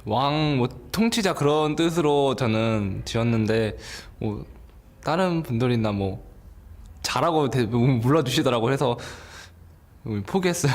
왕, 뭐 통치자 그런 뜻으로 저는 지었는데 뭐 다른 분들이나 뭐 잘하고 불러주시더라고 해서 포기했어요.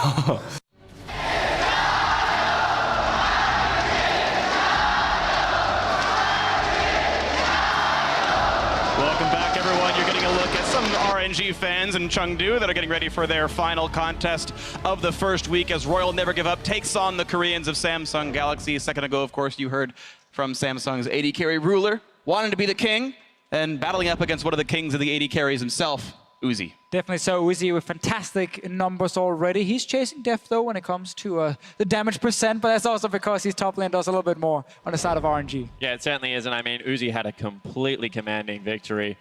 Welcome back, everyone. You're getting a look at some RNG fans in Chengdu that are getting ready for their final contest of the first week as Royal Never Give Up takes on the Koreans of Samsung Galaxy. A second ago, of course, you heard from Samsung's AD carry ruler, wanting to be the king and battling up against one of the kings of the AD carries himself, Uzi. Definitely so. Uzi with fantastic numbers already. He's chasing Def though when it comes to the damage percent, but that's also because his top lane does a little bit more on the side of RNG. Yeah, it certainly is. And I mean, Uzi had a completely commanding victory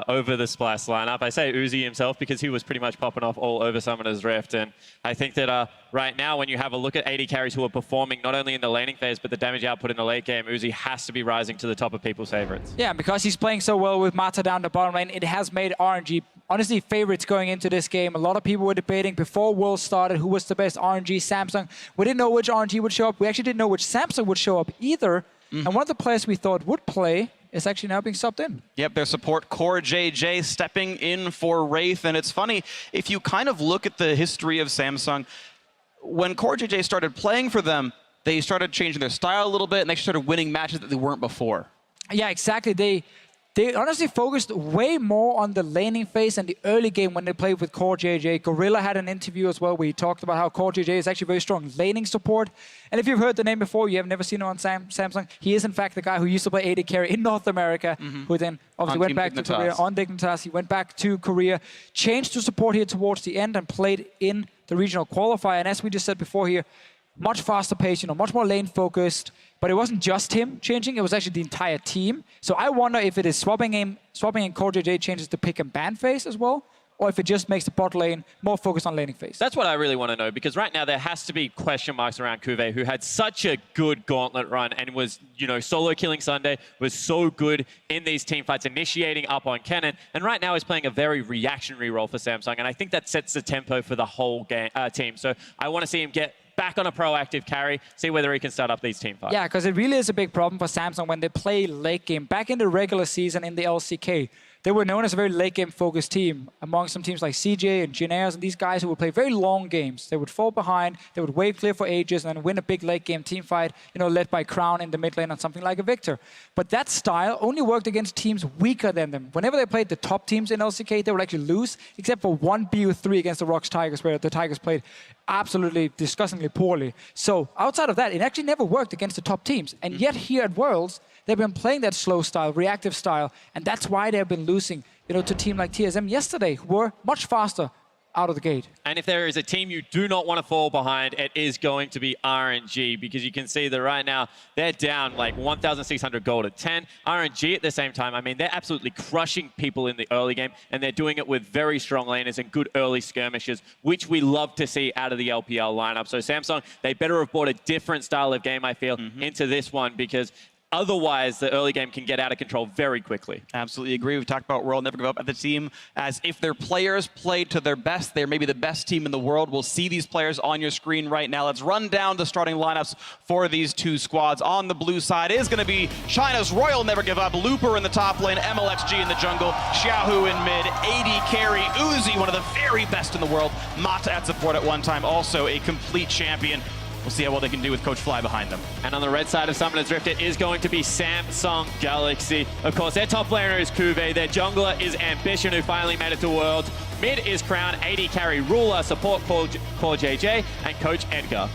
over the Splice lineup. I say Uzi himself because he was pretty much popping off all over Summoner's Rift. And I think that right now, when you have a look at AD carries who are performing not only in the laning phase, but the damage output in the late game, Uzi has to be rising to the top of people's favorites. Yeah, because he's playing so well with Mata down the bottom lane, it has made RNG honestly favorites going into this game. A lot of people were debating before Worlds started who was the best RNG, Samsung. We didn't know which RNG would show up. We actually didn't know which Samsung would show up either. And one of the players we thought would play is actually now being subbed in. Yep, their support core JJ stepping in for Wraith. And it's funny, if you kind of look at the history of Samsung, when core JJ started playing for them, they started changing their style a little bit and they started winning matches that they weren't before. Yeah, exactly. They honestly focused way more on the laning phase and the early game when they played with Core JJ. Gorilla had an interview as well where he talked about how Core JJ is actually very strong laning support. And if you've heard the name before, you have never seen him on Samsung, he is in fact the guy who used to play AD carry in North America, who then obviously went back to Korea on Dignitas. He went back to Korea, changed to support here towards the end and played in the regional qualifier. And as we just said before here, much faster pace, much more lane focused. But it wasn't just him changing, it was actually the entire team. So I wonder if it is swapping in Core JJ changes the pick and ban phase as well, or if it just makes the bot lane more focused on laning phase. That's what I really want to know, because right now there has to be question marks around Cuvée, who had such a good gauntlet run and was, solo killing Sunday, was so good in these team fights, initiating up on Kennen, and right now is playing a very reactionary role for Samsung, and I think that sets the tempo for the whole game, team. So I want to see him get back on a proactive carry, see whether he can start up these team fights. Yeah, because it really is a big problem for Samsung when they play late game. Back in the regular season in the LCK, they were known as a very late game focused team among some teams like CJ and Jynneos and these guys who would play very long games. They would fall behind, they would wave clear for ages and then win a big late game team fight, led by Crown in the mid lane on something like a Victor. But that style only worked against teams weaker than them. Whenever they played the top teams in LCK, they would actually lose, except for one BO3 against the Rocks Tigers, where the Tigers played absolutely disgustingly poorly. So outside of that, it actually never worked against the top teams. And yet here at Worlds, they've been playing that slow style, reactive style, and that's why they've been losing, to a team like TSM yesterday, who were much faster out of the gate. And if there is a team you do not want to fall behind, it is going to be RNG, because you can see that right now they're down like 1,600 gold at 10. RNG at the same time, I mean, they're absolutely crushing people in the early game, and they're doing it with very strong laners and good early skirmishes, which we love to see out of the LPL lineup. So Samsung, they better have brought a different style of game, I feel, into this one, because otherwise, the early game can get out of control very quickly. Absolutely agree. We've talked about Royal Never Give Up at the team as if their players played to their best, they're maybe the best team in the world. We'll see these players on your screen right now. Let's run down the starting lineups for these two squads. On the blue side is going to be China's Royal Never Give Up. Looper in the top lane, MLXG in the jungle, Xiaohu in mid, AD carry, Uzi, one of the very best in the world. Mata at support at one time, also a complete champion. We'll see how well they can do with Coach Fly behind them. And on the red side of Summoner's Rift, it is going to be Samsung Galaxy. Of course, their top laner is Cuvée, their jungler is Ambition, who finally made it to Worlds. Mid is Crown, AD carry Ruler, support Core JJ, and Coach Edgar.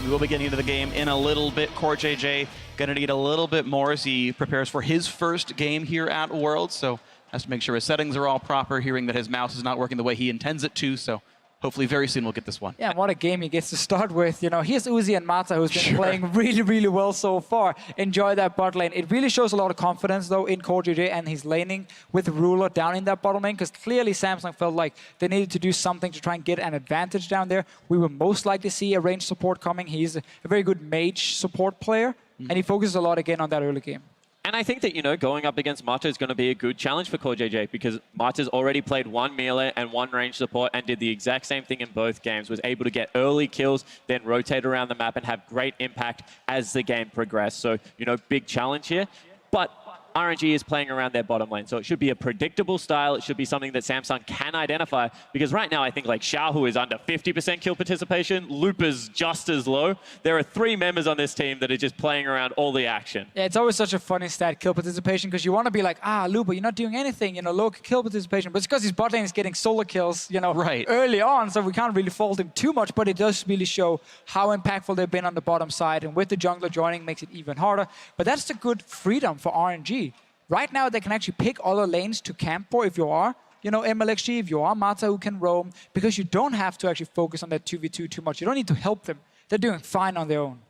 We will be getting into the game in a little bit. Core JJ going to need a little bit more as he prepares for his first game here at Worlds, so has to make sure his settings are all proper, hearing that his mouse is not working the way he intends it to, so hopefully very soon we'll get this one. Yeah, what a game he gets to start with. Here's Uzi and Mata, who's been playing really, really well so far. Enjoy that bot lane. It really shows a lot of confidence, though, in Core JJ and his laning with Ruler down in that bottom lane, because clearly Samsung felt like they needed to do something to try and get an advantage down there. We will most likely see a range support coming. He's a very good mage support player, and he focuses a lot again on that early game. And I think that, you know, going up against Mata is going to be a good challenge for CoreJJ because Mata's already played one melee and one range support and did the exact same thing in both games, was able to get early kills, then rotate around the map and have great impact as the game progressed. So, you know, big challenge here. But RNG is playing around their bottom lane, so it should be a predictable style. It should be something that Samsung can identify, because right now I think like Xiaohu is under 50% kill participation, Lupa's just as low. There are 3 members on this team that are just playing around all the action. Yeah, it's always such a funny stat, kill participation, because you want to be like, Lupa, you're not doing anything, you know, low kill participation. But it's because his bot lane is getting solo kills, you know, early on, so we can't really fault him too much, but it does really show how impactful they've been on the bottom side, and with the jungler joining makes it even harder. But that's the good freedom for RNG. Right now, they can actually pick other lanes to camp for if you are, you know, MLXG, if you are Mata who can roam, because you don't have to actually focus on that 2v2 too much. You don't need to help them. They're doing fine on their own.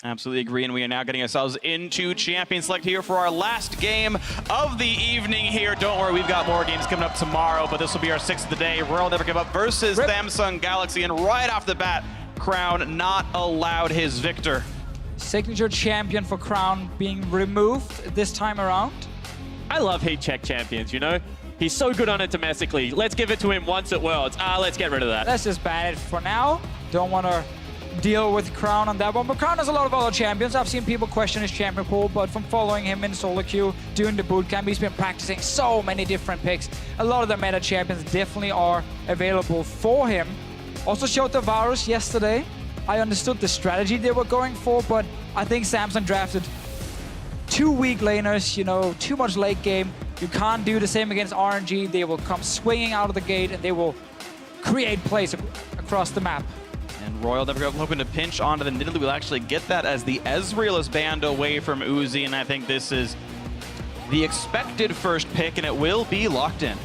Absolutely agree, and we are now getting ourselves into Champion Select here for our last game of the evening here. Don't worry, we've got more games coming up tomorrow, but this will be our 6th of the day. Royal Never Give Up versus Samsung Galaxy, and right off the bat, Crown not allowed his victor. Signature champion for Crown being removed this time around. I love heat check champions, you know? He's so good on it domestically. Let's give it to him once at Worlds. Let's get rid of that. Let's just ban it for now. Don't want to deal with Crown on that one. But Crown has a lot of other champions. I've seen people question his champion pool, but from following him in solo queue, doing the bootcamp, he's been practicing so many different picks. A lot of the meta champions definitely are available for him. Also showed the Varus yesterday. I understood the strategy they were going for, but I think Samsung drafted 2 weak laners, you know, too much late game. You can't do the same against RNG. They will come swinging out of the gate and they will create plays across the map. And Royal Never Give Up hoping to pinch onto the Nidalee. We'll actually get that as the Ezreal is banned away from Uzi, and I think this is the expected first pick, and it will be locked in.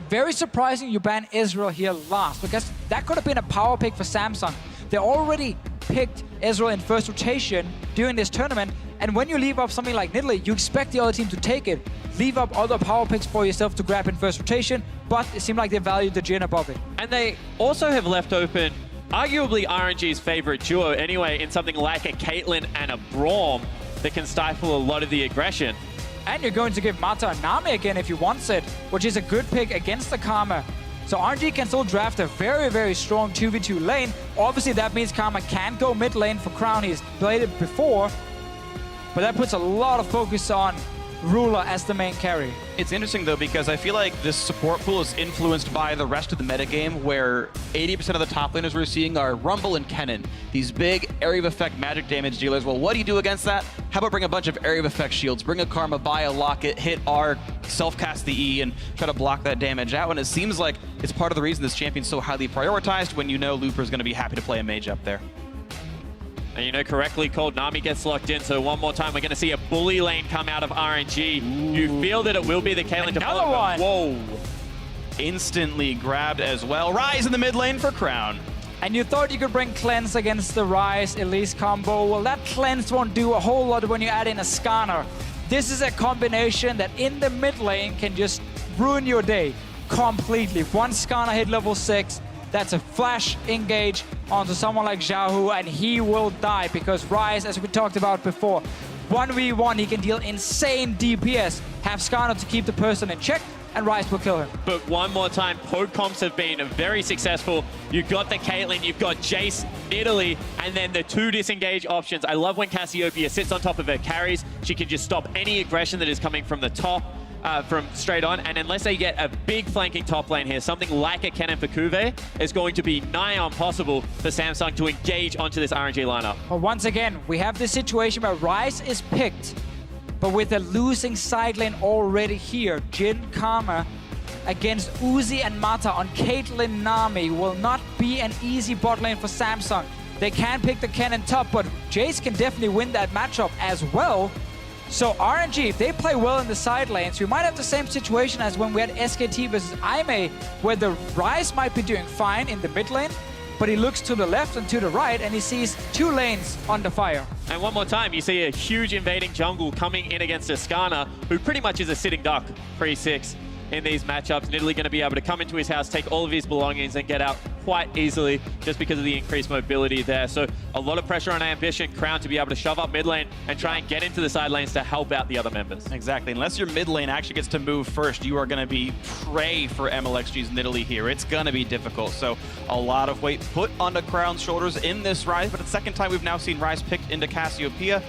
Very surprising you ban Ezreal here last, because that could have been a power pick for Samsung. They already picked Ezreal in first rotation during this tournament, and when you leave up something like Nidalee, you expect the other team to take it. Leave up other power picks for yourself to grab in first rotation, but it seemed like they valued the Jhin above it. And they also have left open arguably RNG's favorite duo anyway, in something like a Caitlyn and a Braum that can stifle a lot of the aggression. And you're going to give Mata a Nami again if he wants it, which is a good pick against the Karma. So RNG can still draft a very, very strong 2v2 lane. Obviously, that means Karma can go mid lane for Crown. He's played it before, but that puts a lot of focus on Ruler as the main carry. It's interesting, though, because I feel like this support pool is influenced by the rest of the metagame, where 80% of the top laners we're seeing are Rumble and Kennen, these big area of effect magic damage dealers. Well, what do you do against that? How about bring a bunch of area of effect shields, bring a Karma, buy a Locket, hit R, self-cast the E, and try to block that damage out? And it seems like it's part of the reason this champion's so highly prioritized, when you know Looper's going to be happy to play a mage up there. And you know, correctly called, Nami gets locked in, so one more time we're going to see a bully lane come out of RNG. Ooh. You feel that it will be the Caitlyn to follow. Another one! Whoa. Instantly grabbed as well. Rise in the mid lane for Crown. And you thought you could bring Cleanse against the Rise Elise combo. Well, that Cleanse won't do a whole lot when you add in a Scanner. This is a combination that in the mid lane can just ruin your day completely. One Scanner hit level 6. That's a flash engage onto someone like Xiaohu, and he will die because Rise, as we talked about before, 1v1, he can deal insane DPS, have Skarner to keep the person in check, and Rise will kill him. But one more time, poke comps have been very successful. You've got the Caitlyn, you've got Jace, Nidalee, and then the 2 disengage options. I love when Cassiopeia sits on top of her carries. She can just stop any aggression that is coming from the top. From straight on, and unless they get a big flanking top lane here, something like a Kennen for Kuve is going to be nigh impossible for Samsung to engage onto this RNG lineup. But once again, we have this situation where Rise is picked, but with a losing side lane already here, Jhin Karma against Uzi and Mata on Caitlyn Nami will not be an easy bot lane for Samsung. They can pick the Kennen top, but Jace can definitely win that matchup as well. So RNG, if they play well in the side lanes, we might have the same situation as when we had SKT versus Aimee, where the Rise might be doing fine in the mid lane, but he looks to the left and to the right, and he sees 2 lanes under fire. And one more time, you see a huge invading jungle coming in against Skarner, who pretty much is a sitting duck pre-6 in these matchups. Nidalee going to be able to come into his house, take all of his belongings, and get out quite easily just because of the increased mobility there. So a lot of pressure on Ambition, Crown to be able to shove up mid lane and try and get into the side lanes to help out the other members. Exactly. Unless your mid lane actually gets to move first, you are going to be prey for MLXG's Nidalee here. It's going to be difficult. So a lot of weight put onto Crown's shoulders in this Ryze, but it's the second time we've now seen Ryze picked into Cassiopeia.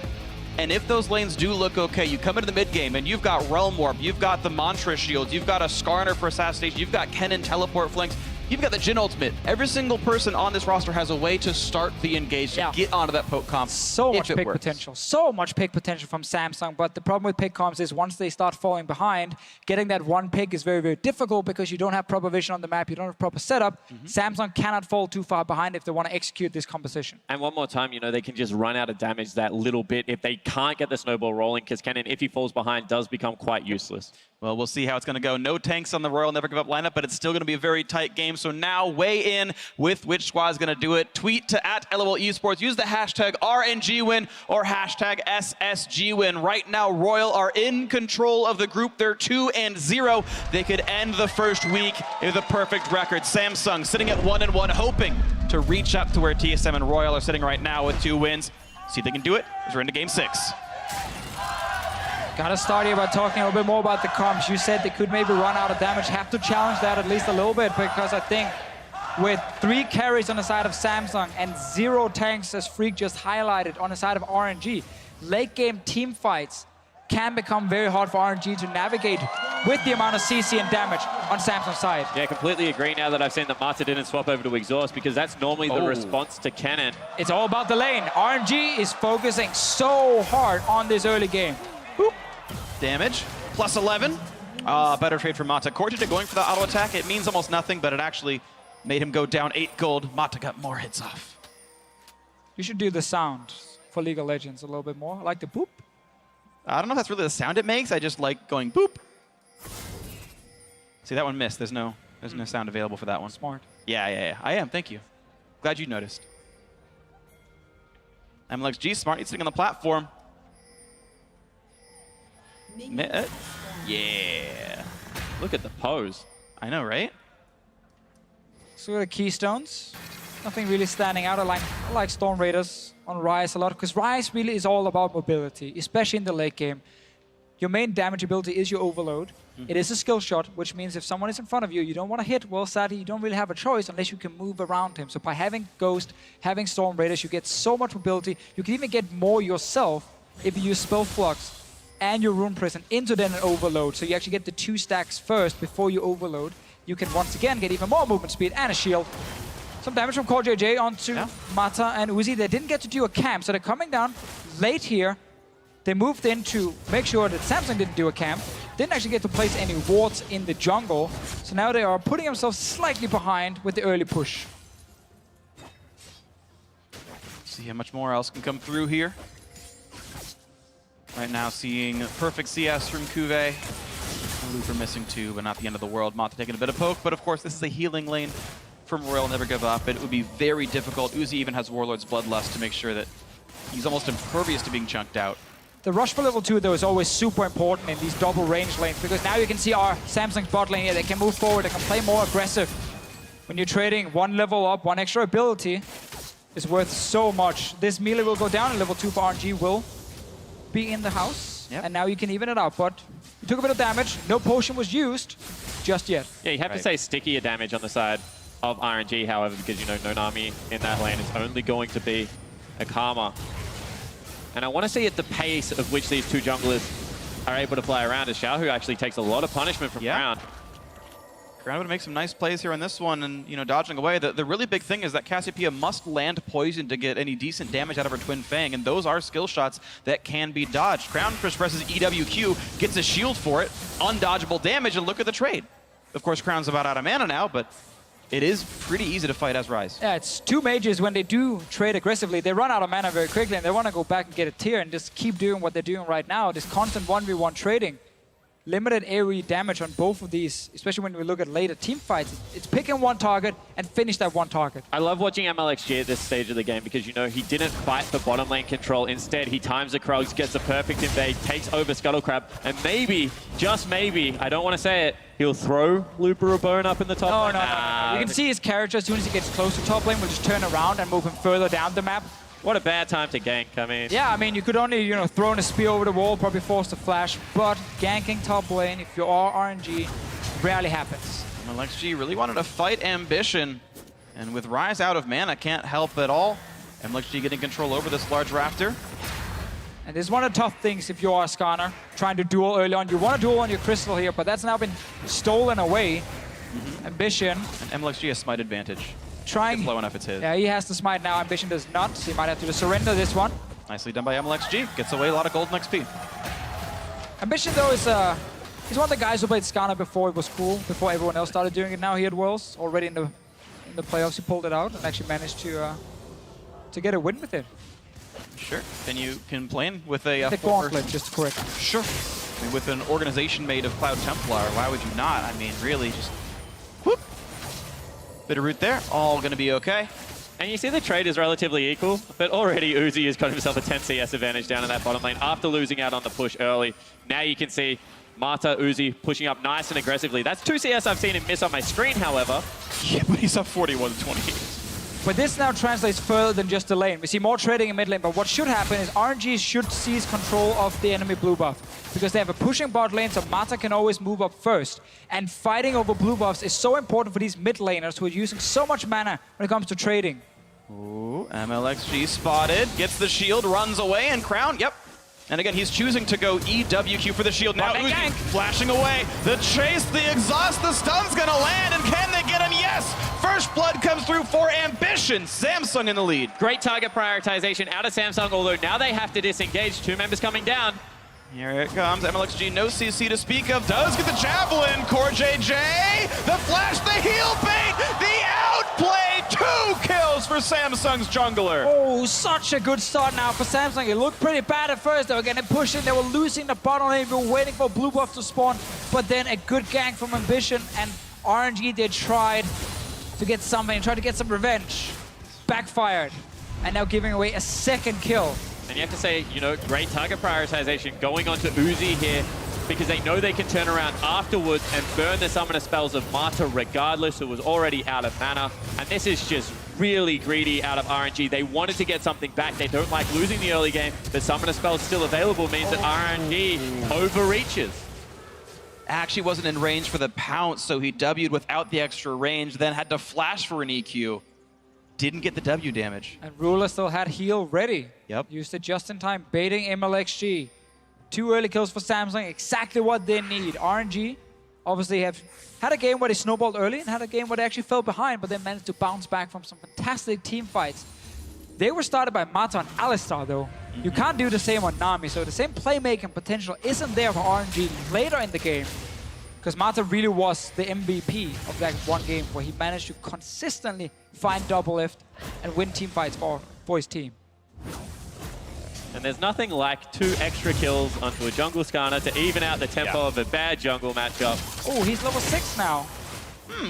And if those lanes do look okay, you come into the mid game and you've got Realm Warp, you've got the Mantra Shields, you've got a Skarner for Assassination, you've got Kennen Teleport Flanks, you've got the Jhin Ultimate. Every single person on this roster has a way to start the engage, to get onto that poke comp. So much pick potential. So much pick potential from Samsung, but the problem with pick comps is once they start falling behind, getting that one pick is very, very difficult because you don't have proper vision on the map, you don't have proper setup. Samsung cannot fall too far behind if they want to execute this composition. And one more time, you know, they can just run out of damage that little bit if they can't get the snowball rolling, because Kennen, if he falls behind, does become quite useless. Well, we'll see how it's going to go. No tanks on the Royal Never Give Up lineup, but it's still going to be a very tight game. So now weigh in with which squad is going to do it. Tweet to @LOL Esports. Use the hashtag RNGWin or hashtag SSGWin. Right now, Royal are in control of the group. They're 2-0. They could end the first week with a perfect record. Samsung sitting at 1-1, hoping to reach up to where TSM and Royal are sitting right now with 2 wins. See if they can do it as we're into game 6. Gotta start here by talking a little bit more about the comps. You said they could maybe run out of damage. Have to challenge that at least a little bit, because I think with 3 carries on the side of Samsung and 0 tanks, as Freak just highlighted, on the side of RNG, late game team fights can become very hard for RNG to navigate with the amount of CC and damage on Samsung's side. Yeah, completely agree now that I've seen that Mata didn't swap over to Exhaust, because that's normally the response to Kennen. It's all about the lane. RNG is focusing so hard on this early game. Boop. Damage, plus 11. Better trade for Mata. Kortej going for the auto attack. It means almost nothing, but it actually made him go down 8 gold. Mata got more hits off. You should do the sound for League of Legends a little bit more. I like the boop. I don't know if that's really the sound it makes. I just like going boop. See, that one missed. There's no sound available for that one. Smart. Yeah. I am. Thank you. Glad you noticed. MLXG smart. He's sitting on the platform. Yeah. Look at the pose. I know, right? So the Keystones. Nothing really standing out. I like Storm Raiders on Ryze a lot, because Ryze really is all about mobility, especially in the late game. Your main damage ability is your overload. It is a skill shot, which means if someone is in front of you, you don't want to hit, well, sadly, you don't really have a choice unless you can move around him. So by having Ghost, having Storm Raiders, you get so much mobility. You can even get more yourself if you use Spell Flux and your Rune Prison into then an overload. So you actually get the 2 stacks first before you overload. You can once again get even more movement speed and a shield. Some damage from Core JJ onto Mata and Uzi. They didn't get to do a camp, so they're coming down late here. They moved in to make sure that Samsung didn't do a camp. Didn't actually get to place any wards in the jungle. So now they are putting themselves slightly behind with the early push. See how much more else can come through here. Right now seeing perfect CS from Kuve. Looper missing 2, but not the end of the world. Mata taking a bit of poke, but of course this is a healing lane from Royal Never Give Up. It would be very difficult. Uzi even has Warlord's Bloodlust to make sure that he's almost impervious to being chunked out. The rush for level 2, though, is always super important in these double range lanes, because now you can see our Samsung's bot lane here. They can move forward, they can play more aggressive. When you're trading 1 level up, 1 extra ability, is worth so much. This melee will go down, and level 2 for RNG will be in the house. And now you can even it out, but you took a bit of damage. No potion was used just yet. Yeah, you have to say stickier damage on the side of RNG, however, because, you know, Nonami in that lane is only going to be a Karma. And I want to see at the pace of which these 2 junglers are able to play around, as Xiao, who actually takes a lot of punishment from Crown. Crown would make some nice plays here on this one and, you know, dodging away. The really big thing is that Cassiopeia must land poison to get any decent damage out of her Twin Fang, and those are skill shots that can be dodged. Crown just presses EWQ, gets a shield for it, undodgeable damage, and look at the trade. Of course, Crown's about out of mana now, but it is pretty easy to fight as Ryze. Yeah, it's 2 mages. When they do trade aggressively, they run out of mana very quickly, and they want to go back and get a tier and just keep doing what they're doing right now. This constant 1v1 trading. Limited AoE damage on both of these, especially when we look at later team fights. It's picking 1 target and finish that 1 target. I love watching MLXG at this stage of the game, because, you know, he didn't fight for bottom lane control. Instead, he times the Krugs, gets a perfect invade, takes over Scuttle Crab, and maybe, just maybe, I don't want to say it, he'll throw Looper a bone up in the top No, lane. no, no, no. You can see his character as soon as he gets close to top lane, will just turn around and move him further down the map. What a bad time to gank. I mean, Yeah, I mean, you could only, throw in a spear over the wall, probably force the flash, but ganking top lane, if you are RNG, rarely happens. MLXG really wanted to fight Ambition, and with Rise out of mana, can't help at all. MLXG getting control over this large rafter. And this is one of the tough things if you are a Skarner, trying to duel early on. You want to duel on your crystal here, but that's now been stolen away. Ambition And MLXG has smite advantage. trying. It's low enough, it's his. Yeah, he has the smite now. Ambition does not, so he might have to just surrender this one. Nicely done by MLXG. Gets away a lot of golden XP. Ambition, though, is he's one of the guys who played Skarner before it was cool, before everyone else started doing it now here at Worlds. Already in the playoffs, he pulled it out and actually managed to get a win with it. Sure. Can you complain with a The former- gauntlet, just to correct. Sure. I mean, with an organization made of Cloud Templar, why would you not? I mean, really, just whoop. Bit of root there. All going to be okay. and you see the trade is relatively equal, but already Uzi has got himself a 10 CS advantage down in that bottom lane after losing out on the push early. Now you can see Mata, Uzi pushing up nice and aggressively. That's 2 CS I've seen him miss on my screen, however. Yeah, but he's up 41-28. But this now translates further than just the lane. We see more trading in mid lane, but what should happen is RNG should seize control of the enemy blue buff. Because they have a pushing bot lane, so Mata can always move up first. And fighting over blue buffs is so important for these mid laners who are using so much mana when it comes to trading. Ooh, MLXG spotted, gets the shield, runs away, and Crown, yep. And again, he's choosing to go EWQ for the shield. Now Bottom Uzi gank. flashing away. The chase, the exhaust, the stun's gonna land, and can they get him? Yes! First blood comes through for Ambition. Samsung in the lead. Great target prioritization out of Samsung, although now they have to disengage. 2 members coming down. Here it comes. MLXG, no CC to speak of. Does get the javelin. Core JJ. The flash, the heal bait, the outplay. 2 kills for Samsung's jungler. Oh, such a good start now for Samsung. It looked pretty bad at first. They were getting pushing. They were losing the bottom lane. We were waiting for blue buff to spawn. But then a good gank from Ambition. And RNG, they tried to get something, tried to get some revenge. Backfired. And now giving away a second kill. And you have to say, you know, great target prioritization going on to Uzi here because they know they can turn around afterwards and burn the summoner spells of Mata regardless, who was already out of mana. And this is just really greedy out of RNG. They wanted to get something back. They don't like losing the early game. The summoner spell still available means that RNG overreaches. Actually wasn't in range for the pounce, so he W'd without the extra range, then had to flash for an EQ. Didn't get the W damage. And Ruler still had heal ready. Yep. Used it just in time, baiting MLXG. 2 early kills for Samsung, exactly what they need. RNG obviously have had a game where they snowballed early and had a game where they actually fell behind, but they managed to bounce back from some fantastic team fights. They were started by Mata and Alistar, though. You can't do the same on Nami, so the same playmaking potential isn't there for RNG later in the game. Because Mata really was the MVP of that one game where he managed to consistently find double lift and win team fights for his team. And there's nothing like 2 extra kills onto a jungle Skarner to even out the tempo of a bad jungle matchup. Oh, he's level 6 now.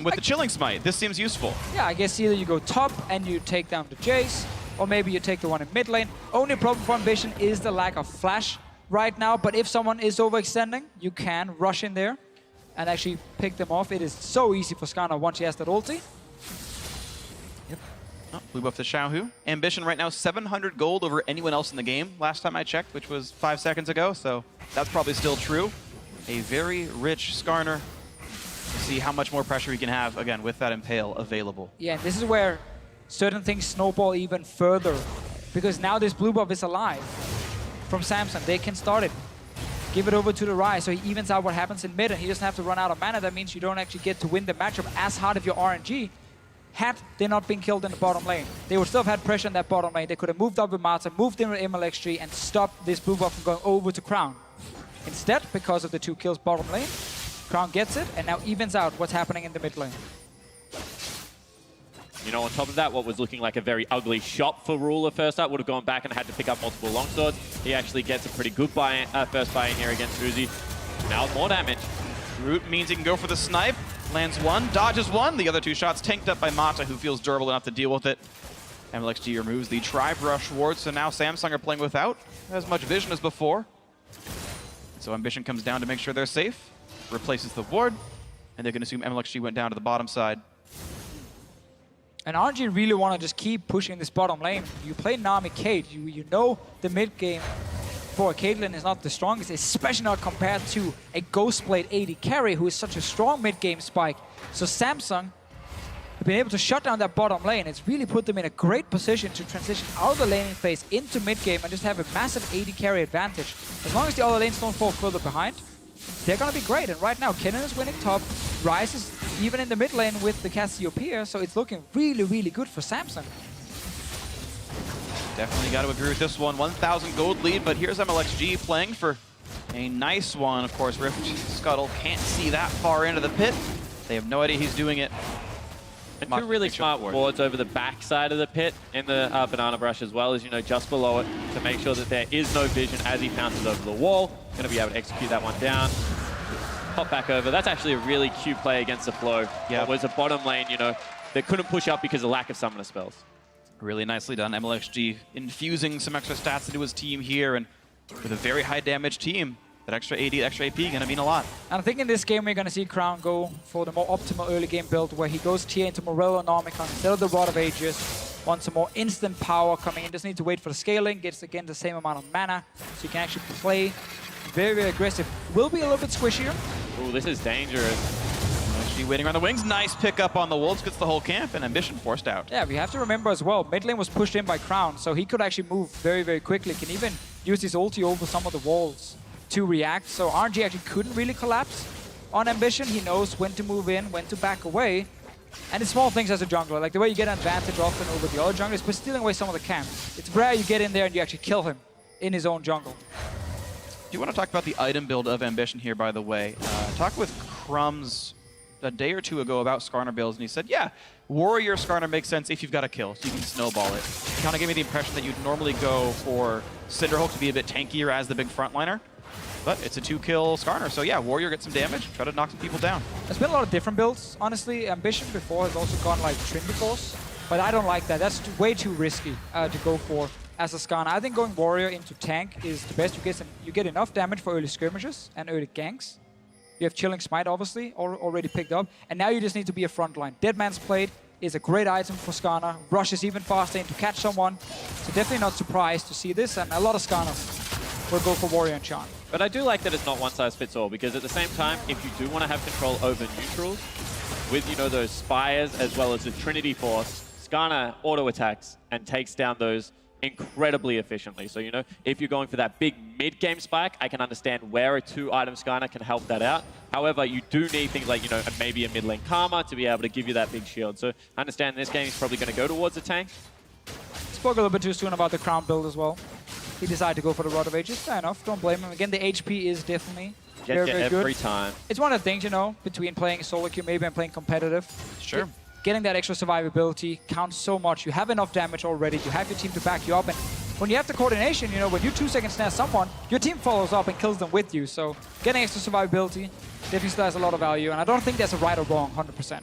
With the Chilling Smite, this seems useful. Yeah, I guess either you go top and you take down the Jace, or maybe you take the one in mid lane. Only problem for Ambition is the lack of flash right now, but if someone is overextending, you can rush in there and actually pick them off. It is so easy for Skarner once he has that ulti. Oh, blue buff to Xiaohu. Ambition right now 700 gold over anyone else in the game last time I checked, which was 5 seconds ago, so that's probably still true. A very rich Skarner. To see how much more pressure he can have, again, with that Impale available. Yeah, this is where certain things snowball even further, because now this blue buff is alive from Samsung. They can start it. Give it over to the Rise, so he evens out what happens in mid, and he doesn't have to run out of mana. That means you don't actually get to win the matchup as hard if you're RNG. Had they not been killed in the bottom lane, they would still have had pressure in that bottom lane. They could have moved up with Mata, moved in with MLXG, and stopped this blue buff from going over to Crown. Instead, because of the 2 kills bottom lane, Crown gets it, and now evens out what's happening in the mid lane. You know, on top of that, what was looking like a very ugly shot for Ruler first up would have gone back and had to pick up multiple longswords. He actually gets a pretty good first buy in here against Uzi. Now more damage. Root means he can go for the snipe. Lands 1, dodges 1. The other 2 shots tanked up by Mata, who feels durable enough to deal with it. MLXG removes the Tri-Brush ward, so now Samsung are playing without as much vision as before. So Ambition comes down to make sure they're safe. Replaces the ward. And they're going to assume MLXG went down to the bottom side. And RNG really want to just keep pushing this bottom lane. You play Nami Kate, you know the mid game for Caitlyn is not the strongest, especially not compared to a Ghostblade AD carry who is such a strong mid game spike. So Samsung have been able to shut down that bottom lane. It's really put them in a great position to transition out of the laning phase into mid game and just have a massive AD carry advantage. As long as the other lanes don't fall further behind, they're going to be great. And right now, Kennen is winning top. Ryze is even in the mid lane with the Cassiopeia, so it's looking really, really good for Samsung. Definitely got to agree with this one. 1,000 gold lead, but here's MLXG playing for a nice one. Of course, Rift Scuttle can't see that far into the pit. They have no idea he's doing it. And two really smart wards over the back side of the pit in the banana brush as well as, you know, just below it to make sure that there is no vision as he pounces over the wall. Going to be able to execute that one down. Pop back over. That's actually a really cute play against the flow. Yeah, it was a bottom lane, you know, they couldn't push up because of lack of summoner spells. Really nicely done. MLXG infusing some extra stats into his team here, and with a very high damage team, that extra AD, extra AP gonna mean a lot. And I think in this game we're gonna see Crown go for the more optimal early game build where he goes tier into Morello and Omicron instead of the Rod of Ages. Wants some more instant power coming in, doesn't need to wait for the scaling, gets again the same amount of mana, so you can actually play very, very aggressive. Will be a little bit squishier. Ooh, this is dangerous. MLXG waiting around the wings, nice pickup on the Wolves, gets the whole camp, and Ambition forced out. Yeah, we have to remember as well, mid lane was pushed in by Crown, so he could actually move very, very quickly, can even use his ulti over some of the walls to react, so RNG actually couldn't really collapse on Ambition. He knows when to move in, when to back away, and it's small things as a jungler, like the way you get an advantage often over the other junglers, but stealing away some of the camp. It's rare you get in there and you actually kill him in his own jungle. Do you want to talk about the item build of Ambition here, by the way? Talked with Crumbs a day or two ago about Skarner builds, and he said, yeah, Warrior Skarner makes sense if you've got a kill, so you can snowball it. Kind of gave me the impression that you'd normally go for Cinderhulk to be a bit tankier as the big frontliner. But it's a 2-kill Skarner, so yeah, Warrior gets some damage, try to knock some people down. There's been a lot of different builds, honestly. Ambition before has also gone like Trinity Force, but I don't like that. That's way too risky to go for as a Skarner. I think going Warrior into tank is the best. You get enough damage for early skirmishes and early ganks. You have Chilling Smite, obviously, already picked up, and now you just need to be a frontline. Dead Man's Plate is a great item for Skarner. Rushes even faster in to catch someone, so definitely not surprised to see this, and a lot of Skarners will go for Warrior and Chant. But I do like that it's not one size fits all, because at the same time, if you do want to have control over neutrals, with, you know, those Spires as well as the Trinity Force, Skarner auto attacks and takes down those incredibly efficiently. So, you know, if you're going for that big mid-game spike, I can understand where a 2-item Skarner can help that out. However, you do need things like, you know, maybe a mid-lane Karma to be able to give you that big shield. So I understand in this game he's probably going to go towards the tank. Spoke a little bit too soon about the Crown build as well. He decided to go for the Rod of Ages. Fair enough, don't blame him. Again, the HP is definitely very, very good. Every time. It's one of the things, you know, between playing solo queue maybe and playing competitive. Sure. Getting that extra survivability counts so much. You have enough damage already. You have your team to back you up. And when you have the coordination, you know, when you 2 seconds snare someone, your team follows up and kills them with you. So getting extra survivability definitely still has a lot of value. And I don't think there's a right or wrong, 100%.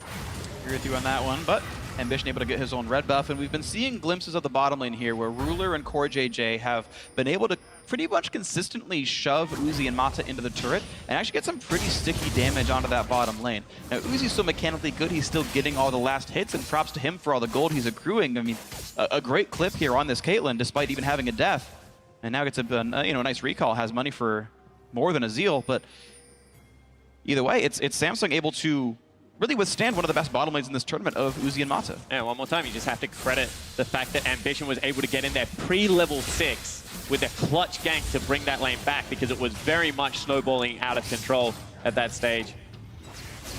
Agree with you on that one, but Ambition able to get his own red buff, and we've been seeing glimpses of the bottom lane here where Ruler and Core JJ have been able to pretty much consistently shove Uzi and Mata into the turret and actually get some pretty sticky damage onto that bottom lane. Now, Uzi's so mechanically good, he's still getting all the last hits, and props to him for all the gold he's accruing. I mean, a great clip here on this Caitlyn, despite even having a death. And now gets a you know, nice recall, has money for more than a Zeal, but either way, it's Samsung able to really withstand one of the best bottom lanes in this tournament of Uzi and Mata. And one more time, you just have to credit the fact that Ambition was able to get in there pre-level 6 with a clutch gank to bring that lane back, because it was very much snowballing out of control at that stage.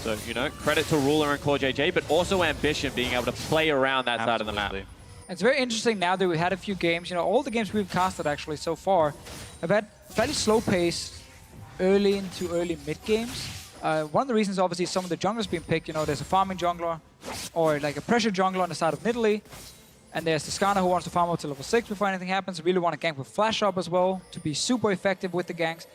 So, you know, credit to Ruler and Core JJ, but also Ambition being able to play around that side of the map. It's very interesting now that we had a few games. You know, all the games we've casted actually so far have had fairly slow pace early into early mid games. One of the reasons, obviously, some of the junglers being picked. You know, there's a farming jungler or like a pressure jungler on the side of Nidalee. And there's the Skarner who wants to farm up to level 6 before anything happens. Really want to gank with flash up as well to be super effective with the ganks.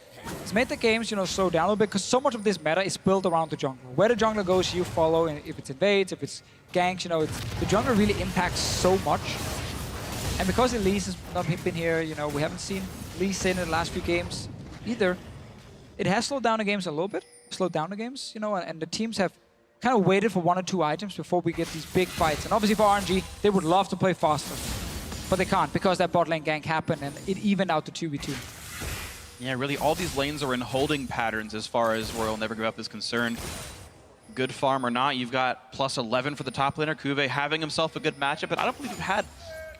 It's made the games, you know, slow down a little bit because so much of this meta is built around the jungler. Where the jungler goes, you follow. And if it's invades, if it's ganks, you know, the jungler really impacts so much. And because Elise has not been here, you know, we haven't seen Elise in the last few games either. It has slowed down the games a little bit. slowed down the games, you know, and the teams have kind of waited for 1 or 2 items before we get these big fights. And obviously for RNG, they would love to play faster, but they can't because that bot lane gank happened and it evened out to 2v2. Yeah, really, all these lanes are in holding patterns as far as Royal Never Give Up is concerned. Good farm or not, you've got plus 11 for the top laner. Kuve having himself a good matchup, but I don't believe we've had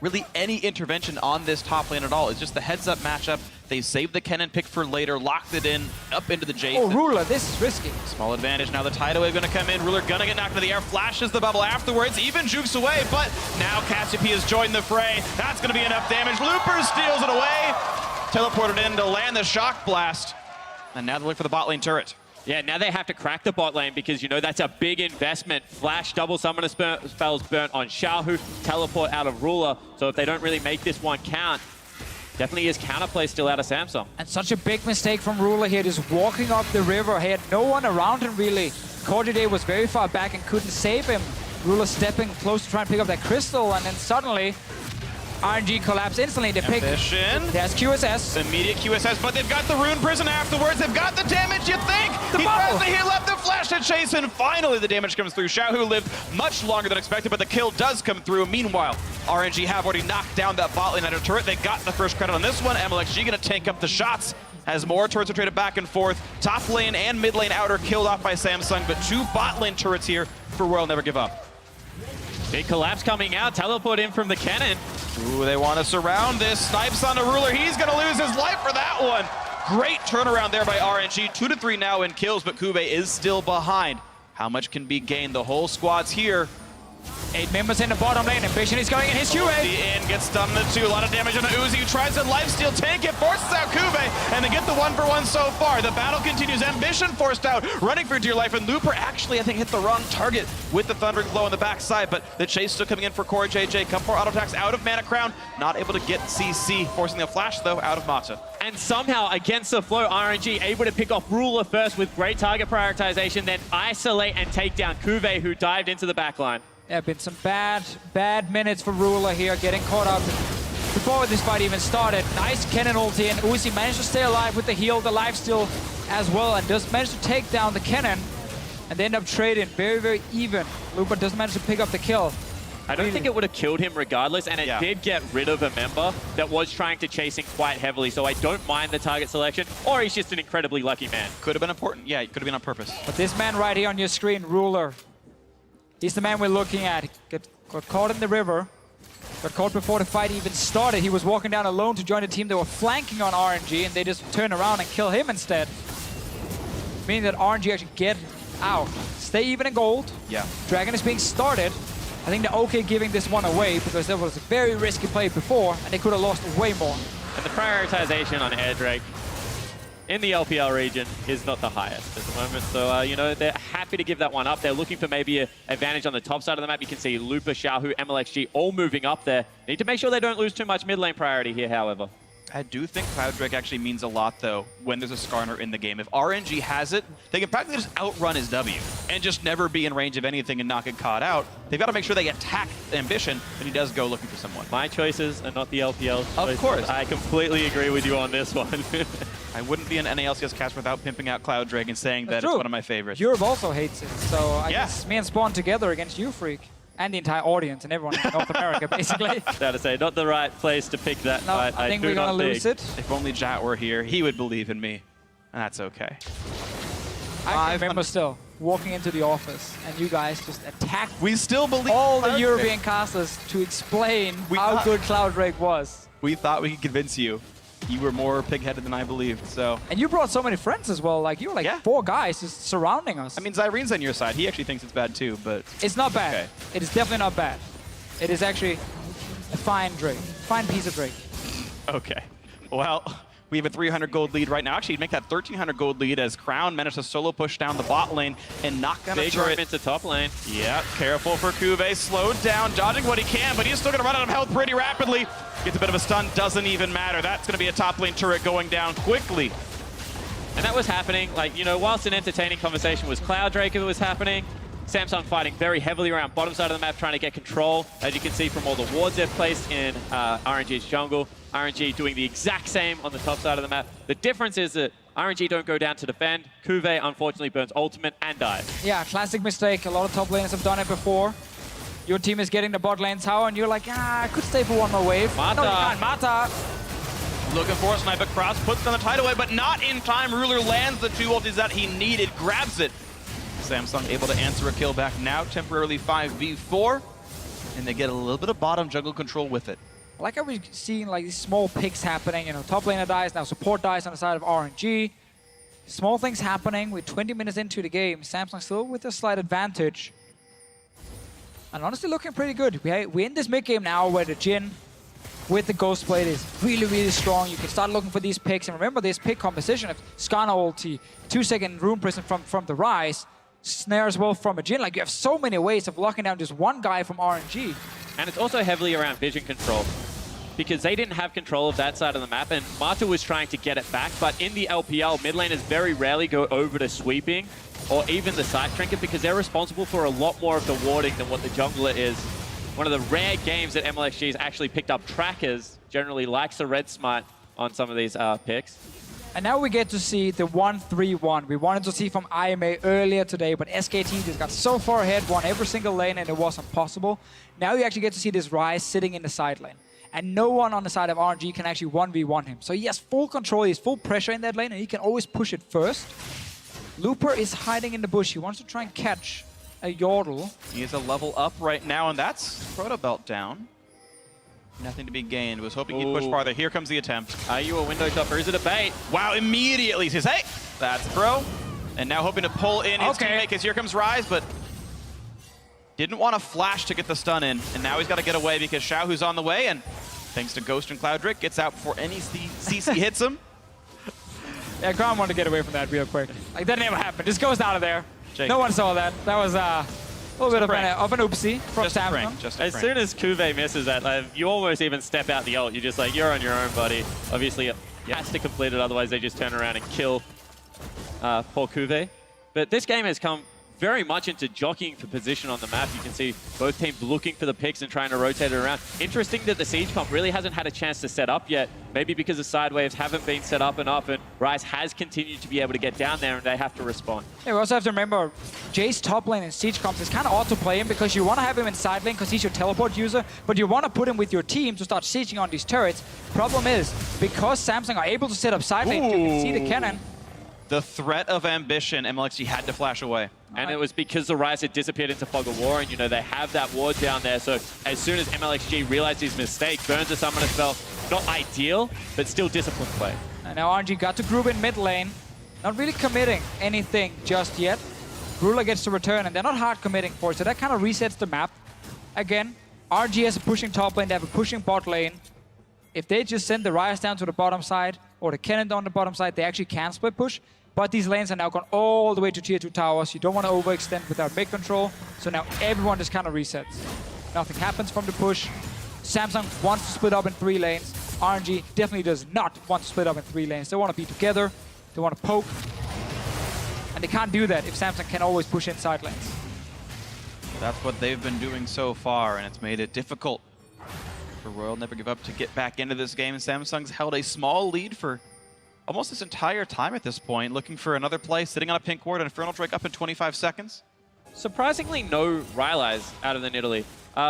really any intervention on this top lane at all. It's just the heads-up matchup. They saved the Kennen pick for later, locked it in, up into the Jace. Oh, Ruler, this is risky. Small advantage. Now the Tidal Wave gonna come in. Ruler gonna get knocked into the air, flashes the bubble afterwards, even jukes away, but now Cassiopeia has joined the fray. That's gonna be enough damage. Looper steals it away. Teleported in to land the Shock Blast. And now they're looking for the bot lane turret. Yeah, now they have to crack the bot lane because, you know, that's a big investment. Flash, double summoner spells burnt on Xiaohu, teleport out of Ruler. So if they don't really make this one count, definitely is counterplay still out of Samsung. And such a big mistake from Ruler here, just walking up the river. He had no one around him, really. Cordiday was very far back and couldn't save him. Ruler stepping close to try and pick up that crystal, and then suddenly RNG collapse instantly. They pick. Ambition. There's QSS. Immediate QSS, but they've got the Rune Prison afterwards. They've got the damage, you think? The He bubble. tries to heal up the flash to chase, and finally the damage comes through. Xiaohu lived much longer than expected, but the kill does come through. Meanwhile, RNG have already knocked down that bot lane under turret. They got the first credit on this one. MLXG gonna tank up the shots as more turrets are traded back and forth. Top lane and mid lane outer killed off by Samsung, but 2 bot lane turrets here for Royal Never Give Up. Big collapse coming out, teleport in from the cannon. Ooh, they want to surround this. Snipes on the Ruler. He's going to lose his life for that one. Great turnaround there by RNG. 2 to 3 now in kills, but Kuve is still behind. How much can be gained? The whole squad's here. 8 members in the bottom lane. Ambition is going in his Q-wave. The in gets stunned in the 2. A lot of damage on the Uzi, who tries to lifesteal tank it, forces out Kuve, and they get the 1-for-1 so far. The battle continues. Ambition forced out, running for dear life, and Looper actually, I think, hit the wrong target with the Thundering Blow on the backside, but the chase still coming in for Core JJ. Come for auto attacks out of Mana Crown, not able to get CC, forcing the flash, though, out of Mata. And somehow, against the flow, RNG able to pick off Ruler first with great target prioritization, then isolate and take down Kuve, who dived into the backline. There have been some bad minutes for Ruler here, getting caught up before this fight even started. Nice Kennen ulti, and Uzi managed to stay alive with the heal, the lifesteal as well, and does manage to take down the Kennen. And they end up trading very even. Looper doesn't manage to pick up the kill. I don't think it would have killed him regardless, and it did get rid of a member that was trying to chase him quite heavily, so I don't mind the target selection, or he's just an incredibly lucky man. Could have been important. Yeah, it could have been on purpose. But this man right here on your screen, Ruler, he's the man we're looking at. He got caught in the river. Got caught before the fight even started. He was walking down alone to join a team that were flanking on RNG, and they just turn around and kill him instead. Meaning that RNG actually get out. Stay even in gold. Yeah. Dragon is being started. I think they're okay giving this one away because there was a very risky play before, and they could have lost way more. And the prioritization on Air Drake in the LPL region is not the highest at the moment. So, you know, they're happy to give that one up. They're looking for maybe an advantage on the top side of the map. You can see Looper, Xiaohu, MLXG all moving up there. Need to make sure they don't lose too much mid lane priority here, however. I do think Cloud Drake actually means a lot, though, when there's a Skarner in the game. If RNG has it, they can practically just outrun his W and just never be in range of anything and not get caught out. They've got to make sure they attack Ambition, and he does go looking for someone. My choices are not the LPL choices. Of course. I completely agree with you on this one. I wouldn't be an NALCS cast without pimping out Cloud Drake and saying that it's one of my favorites. Europe also hates it, so I guess me and Spawn together against you, Freak. And the entire audience and everyone in North America, basically. Fair to say, not the right place to pick that No, fight. I think do we're not gonna lose it. If only Jat were here, he would believe in me. And that's okay. I remember still walking into the office and you guys just attacked We still believe all Cloud the Drake. European casters to explain We how thought- good Cloud Drake was. We thought we could convince you. You were more pig-headed than I believed, so... And you brought so many friends as well. Like, you were like 4 guys just surrounding us. I mean, Zyrene's on your side. He actually thinks it's bad too, but... It's not bad. Okay. It is definitely not bad. It is actually a fine Drake. Fine piece of Drake. Okay. Well, we have a 300 gold lead right now. Actually, make that 1,300 gold lead as Crown managed to solo push down the bot lane and knock down a Big turret. room into top lane. Yeah, careful for Kuve. Slowed down, dodging what he can, but he's still going to run out of health pretty rapidly. Gets a bit of a stun, doesn't even matter. That's going to be a top lane turret going down quickly. And that was happening, like, you know, whilst an entertaining conversation was Cloud Drake if it was happening, Samsung fighting very heavily around bottom side of the map, trying to get control, as you can see from all the wards they've placed in RNG's jungle. RNG doing the exact same on the top side of the map. The difference is that RNG don't go down to defend. Kuve unfortunately burns ultimate and dies. Yeah, classic mistake. A lot of top laners have done it before. Your team is getting the bot lane tower, and you're like, I could stay for one more wave. Mata. No, you can't. Mata. Looking for a sniper cross, puts down the tide away, but not in time. Ruler lands the 2 ultis that he needed, grabs it. Samsung able to answer a kill back now, temporarily 5v4, and they get a little bit of bottom jungle control with it. I like how we're seeing like these small picks happening. You know, top laner dies, now support dies on the side of RNG. Small things happening. We're 20 minutes into the game. Samsung still with a slight advantage. And honestly looking pretty good. We're in this mid game now where the Jhin with the Ghost Blade is really, really strong. You can start looking for these picks. And remember this pick composition of Skarner ulti, 2-second Rune Prison from the Rise, Snare as well from a Jhin. Like you have so many ways of locking down just one guy from RNG. And it's also heavily around vision control, because they didn't have control of that side of the map, and Mata was trying to get it back, but in the LPL, mid laners very rarely go over to sweeping or even the side trinket, because they're responsible for a lot more of the warding than what the jungler is. One of the rare games that MLXG has actually picked up trackers, generally likes the red smite on some of these picks. And now we get to see the 1-3-1 we wanted to see from IMA earlier today, but SKT just got so far ahead, won every single lane, and it wasn't possible. Now you actually get to see this Rise sitting in the side lane. And no one on the side of RNG can actually 1v1 him. So he has full control, he has full pressure in that lane, and he can always push it first. Looper is hiding in the bush. He wants to try and catch a Yordle. He is a level up right now, and that's Proto Belt down. Nothing to be gained. Was hoping he'd push farther. Here comes the attempt. Are you a window shopper? Is it a bait? Wow, immediately says, hey, that's Pro. And now hoping to pull in his teammate, because here comes Rise, but didn't want to flash to get the stun in. And now he's got to get away because Xiao, who's on the way, and thanks to Ghost and Cloudrick, gets out before any CC hits him. Yeah, Crown wanted to get away from that real quick. Like, that never happened. Just goes out of there. Jake. No one saw that. That was a little bit of an oopsie from Just a Samsung. prank. Just a As prank. soon as Kuve misses that, you almost even step out the ult. You're just like, you're on your own, buddy. Obviously, it has to complete it, otherwise they just turn around and kill poor Kuve. But this game has come very much into jockeying for position on the map. You can see both teams looking for the picks and trying to rotate it around. Interesting that the Siege comp really hasn't had a chance to set up yet. Maybe because the side waves haven't been set up enough, and Rise has continued to be able to get down there and they have to respond. Yeah, we also have to remember, Jay's top lane in Siege comps is kind of odd to play him because you want to have him in side lane because he's your teleport user, but you want to put him with your team to start sieging on these turrets. Problem is, because Samsung are able to set up side lane, you can see the cannon. The threat of ambition, MLXG had to flash away. And it was because the Rise had disappeared into Fog of War, and you know they have that ward down there. So as soon as MLXG realized his mistake, burns a summoner spell. Not ideal, but still disciplined play. And now RNG got to group in mid lane, not really committing anything just yet. Ruler gets to return, and they're not hard committing for it, so that kind of resets the map. Again, RNG has a pushing top lane, they have a pushing bot lane. If they just send the Rise down to the bottom side, or the cannon down the bottom side, they actually can split push. But these lanes are now gone all the way to tier 2 towers. You don't want to overextend without mid control. So now everyone just kind of resets. Nothing happens from the push. Samsung wants to split up in 3 lanes. RNG definitely does not want to split up in 3 lanes. They want to be together. They want to poke. And they can't do that if Samsung can always push inside lanes. That's what they've been doing so far, and it's made it difficult for Royal Never Give Up to get back into this game. Samsung's held a small lead for almost this entire time at this point, looking for another play, sitting on a pink ward, and Infernal Drake up in 25 seconds. Surprisingly, no Rylai's out of the Nidalee.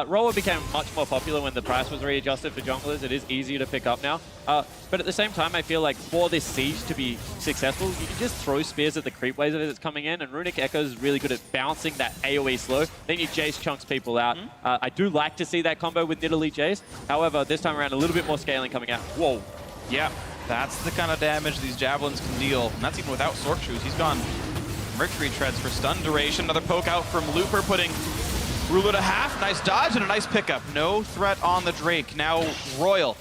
Roller became much more popular when the price was readjusted for junglers. It is easier to pick up now. But at the same time, I feel like for this siege to be successful, you can just throw spears at the creep waves as it's coming in, and Runic Echo is really good at bouncing that AoE slow. Then your Jace chunks people out. I do like to see that combo with Nidalee Jace. However, this time around, a little bit more scaling coming out. Whoa. Yeah, that's the kind of damage these Javelins can deal, and that's even without Sork Shoes. He's gone Mercury Treads for stun duration. Another poke out from Looper, putting Ruler to half. Nice dodge and a nice pickup. No threat on the Drake. Now Royal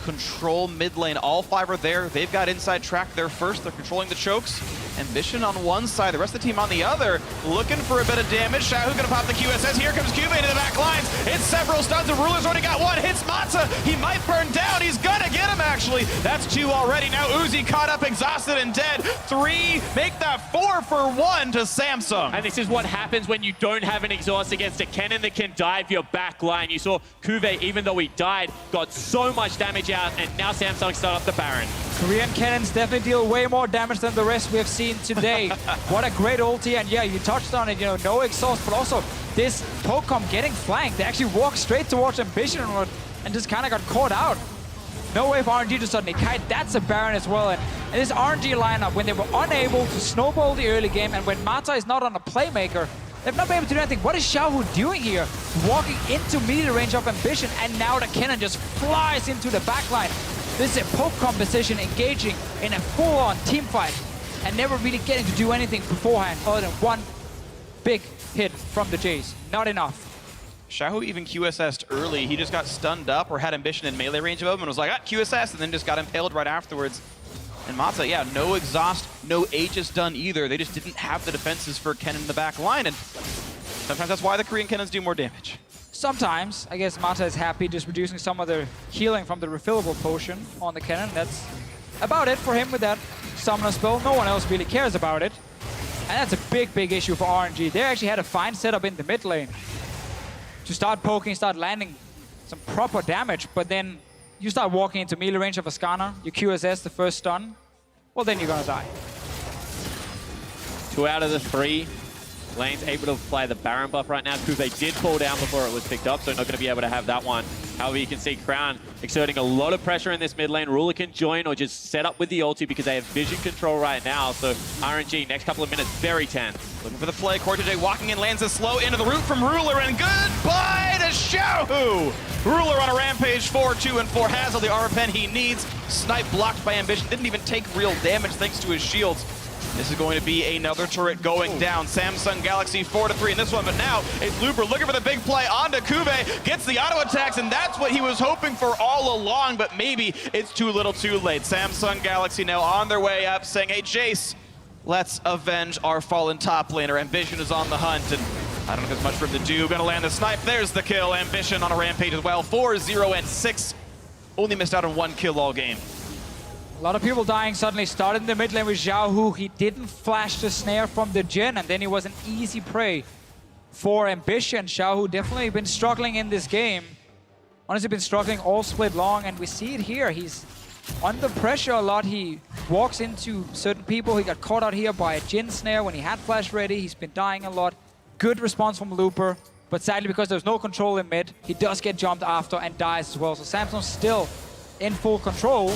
control mid lane. All 5 are there. They've got inside track there first. They're controlling the chokes. Ambition on one side, the rest of the team on the other. Looking for a bit of damage. Shahu gonna pop the QSS. Here comes Cube into the back lines. It's several stuns, and Ruler's already got one. Hits Matza. He might burn down. He's gonna get him, actually. actually. That's 2 already. Now Uzi caught up, exhausted and dead. 3, make that 4 for 1 to Samsung. And this is what happens when you don't have an exhaust against a cannon that can dive your back line. You saw Kuve, even though he died, got so much damage out, and now Samsung start up the Baron. Korean cannons definitely deal way more damage than the rest we have seen today. What a great ulti, and yeah, you touched on it, you know, no exhaust, but also this Pokemon getting flanked. They actually walked straight towards Ambition and just kind of got caught out. No way for RNG to suddenly kite. That's a Baron as well. And this RNG lineup, when they were unable to snowball the early game, and when Mata is not on a playmaker, they've not been able to do anything. What is Xiaohu doing here? Walking into melee range of Ambition, and now the cannon just flies into the backline. This is a poke composition engaging in a full-on team fight and never really getting to do anything beforehand other than one big hit from the Jays. Not enough. Xiaohu even QSS'd early. He just got stunned up or had Ambition in melee range of him and was like, QSS, and then just got impaled right afterwards. And Mata, yeah, no exhaust, no Aegis done either. They just didn't have the defenses for Kennen in the back line, and sometimes that's why the Korean Kennons do more damage. Sometimes, I guess Mata is happy just reducing some of the healing from the refillable potion on the cannon. That's about it for him with that summoner spell. No one else really cares about it. And that's a big, big issue for RNG. They actually had a fine setup in the mid lane to start poking, start landing some proper damage, but then you start walking into melee range of a Skarner, you QSS the first stun, well then you're gonna die. 2 out of the 3 lanes able to apply the Baron buff right now. Kuve did fall down before it was picked up, so not going to be able to have that one. However, you can see Crown exerting a lot of pressure in this mid lane. Ruler can join or just set up with the ulti because they have vision control right now. So RNG, next couple of minutes, very tense. Looking for the play. Quarterfinals walking in, lands a slow into the root from Ruler, and goodbye to Xiaohu! Ruler on a rampage, 4-2 and 4 has all the armor pen he needs. Snipe blocked by Ambition, didn't even take real damage thanks to his shields. This is going to be another turret going down. Samsung Galaxy 4-3 in this one, but now it's Looper looking for the big play onto Kuve, gets the auto attacks, and that's what he was hoping for all along, but maybe it's too little too late. Samsung Galaxy now on their way up, saying, hey, Jace, let's avenge our fallen top laner. Ambition is on the hunt, and I don't know if there's much for him to do. Gonna land the snipe, there's the kill. Ambition on a rampage as well, 4-0 and 6. Only missed out on 1 kill all game. A lot of people dying suddenly. Started in the mid lane with Xiaohu. He didn't flash the snare from the Jin, and then he was an easy prey for Ambition. Xiaohu definitely been struggling in this game. Honestly, been struggling all split long, and we see it here. He's under pressure a lot. He walks into certain people. He got caught out here by a Jin snare when he had flash ready. He's been dying a lot. Good response from Looper, but sadly, because there's no control in mid, he does get jumped after and dies as well. So Samsung's still in full control.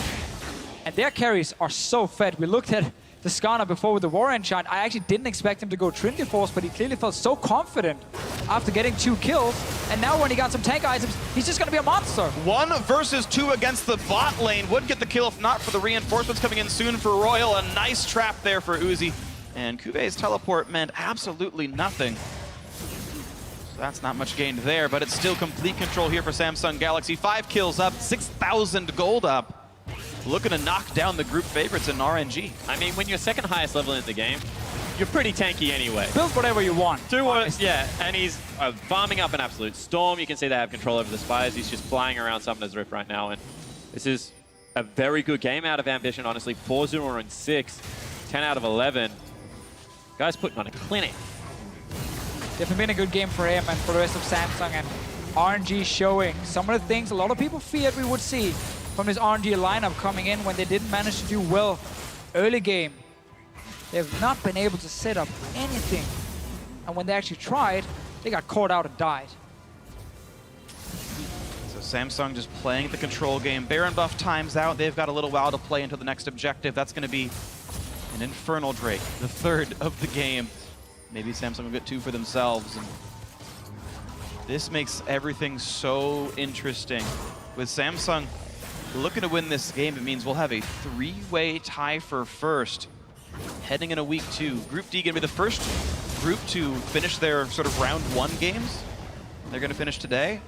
And their carries are so fed. We looked at the Skarner before with the War Enchant. I actually didn't expect him to go Trinity Force, but he clearly felt so confident after getting 2 kills. And now when he got some tank items, he's just going to be a monster. 1 versus 2 against the bot lane. Would get the kill if not for the reinforcements coming in soon for Royal. A nice trap there for Uzi. And Kuve's teleport meant absolutely nothing. So that's not much gained there, but it's still complete control here for Samsung Galaxy. 5 kills up, 6,000 gold up. Looking to knock down the group favorites in RNG. I mean, when you're second highest level in the game, you're pretty tanky anyway. Build whatever you want. Yeah, and he's farming up an absolute storm. You can see they have control over the Spires. He's just flying around Summoner's Rift right now, and this is a very good game out of Ambition, honestly. 4-0 and 6, 10 out of 11. Guys putting on a clinic. Definitely been a good game for him and for the rest of Samsung, and RNG showing some of the things a lot of people feared we would see from this RNG lineup coming in when they didn't manage to do well early game. They've not been able to set up anything. And when they actually tried, they got caught out and died. So Samsung just playing the control game. Baron buff times out. They've got a little while to play until the next objective. That's going to be an Infernal Drake, the 3rd of the game. Maybe Samsung will get 2 for themselves. And this makes everything so interesting. With Samsung looking to win this game, it means we'll have a 3-way tie for first heading into week 2. Group D going to be the first group to finish their sort of round 1 games. They're going to finish today,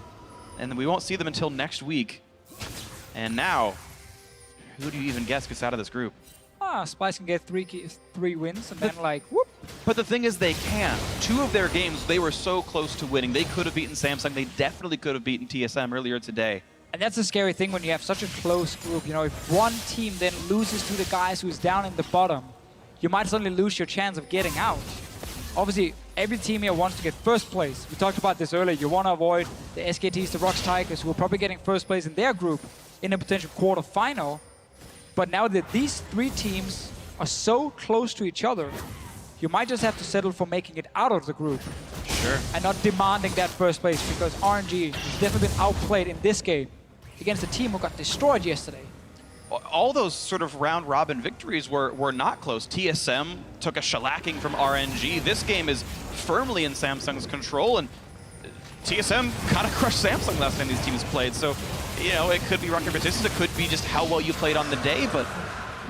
and then we won't see them until next week. And now, who do you even guess gets out of this group? Spice can get 3 wins and then like, whoop. But the thing is, they can. 2 of their games, they were so close to winning. They could have beaten Samsung. They definitely could have beaten TSM earlier today. And that's a scary thing when you have such a close group. You know, if one team then loses to the guys who's down in the bottom, you might suddenly lose your chance of getting out. Obviously, every team here wants to get first place. We talked about this earlier. You want to avoid the SKTs, the Rocks Tigers, who are probably getting first place in their group in a potential quarterfinal. But now that these three teams are so close to each other, you might just have to settle for making it out of the group. Sure. And not demanding that first place, because RNG has definitely been outplayed in this game against a team who got destroyed yesterday. All those sort of round-robin victories were not close. TSM took a shellacking from RNG. This game is firmly in Samsung's control, and TSM kind of crushed Samsung last time these teams played. So, you know, it could be rough competitions. It could be just how well you played on the day, but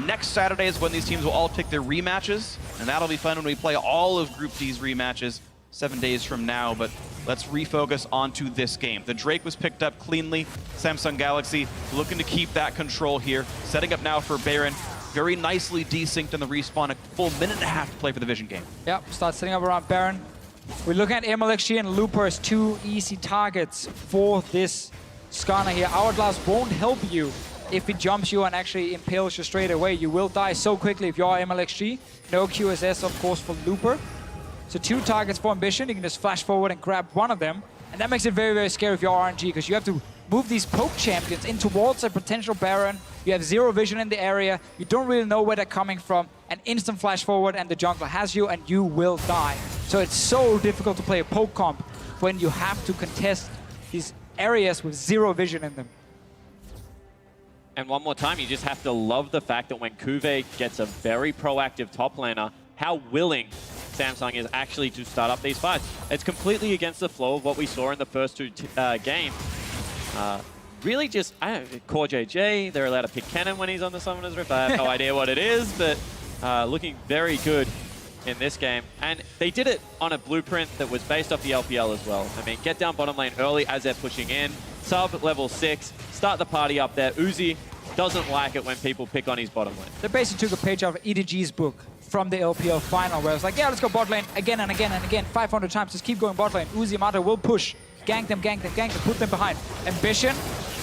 next Saturday is when these teams will all pick their rematches, and that'll be fun when we play all of Group D's rematches 7 days from now. But let's refocus onto this game. The Drake was picked up cleanly. Samsung Galaxy looking to keep that control here. Setting up now for Baron. Very nicely desynced in the respawn. A full minute and a half to play for the Vision game. Yep, start setting up around Baron. We're looking at MLXG and Looper as two easy targets for this Skarner here. Hourglass won't help you if he jumps you and actually impales you straight away. You will die so quickly if you're MLXG. No QSS, of course, for Looper. So two targets for Ambition. You can just flash forward and grab one of them. And that makes it very, very scary if you're RNG, because you have to move these poke champions in towards a potential Baron. You have zero vision in the area. You don't really know where they're coming from. An instant flash forward and the jungler has you and you will die. So it's so difficult to play a poke comp when you have to contest these areas with zero vision in them. And one more time, you just have to love the fact that when Kuve gets a very proactive top laner, how willing Samsung is actually to start up these fights. It's completely against the flow of what we saw in the first two games. Really just, Core JJ, they're allowed to pick Cannon when he's on the Summoner's Rift. I have no idea what it is, but looking very good in this game. And they did it on a blueprint that was based off the LPL as well. I mean, get down bottom lane early as they're pushing in, sub level 6, start the party up there. Uzi doesn't like it when people pick on his bottom lane. They basically took a page out of EDG's book from the LPL final, where it's like, yeah, let's go bot lane again and again and again, 500 times, just keep going bot lane. Uzi Mata will push, gank them, put them behind. Ambition,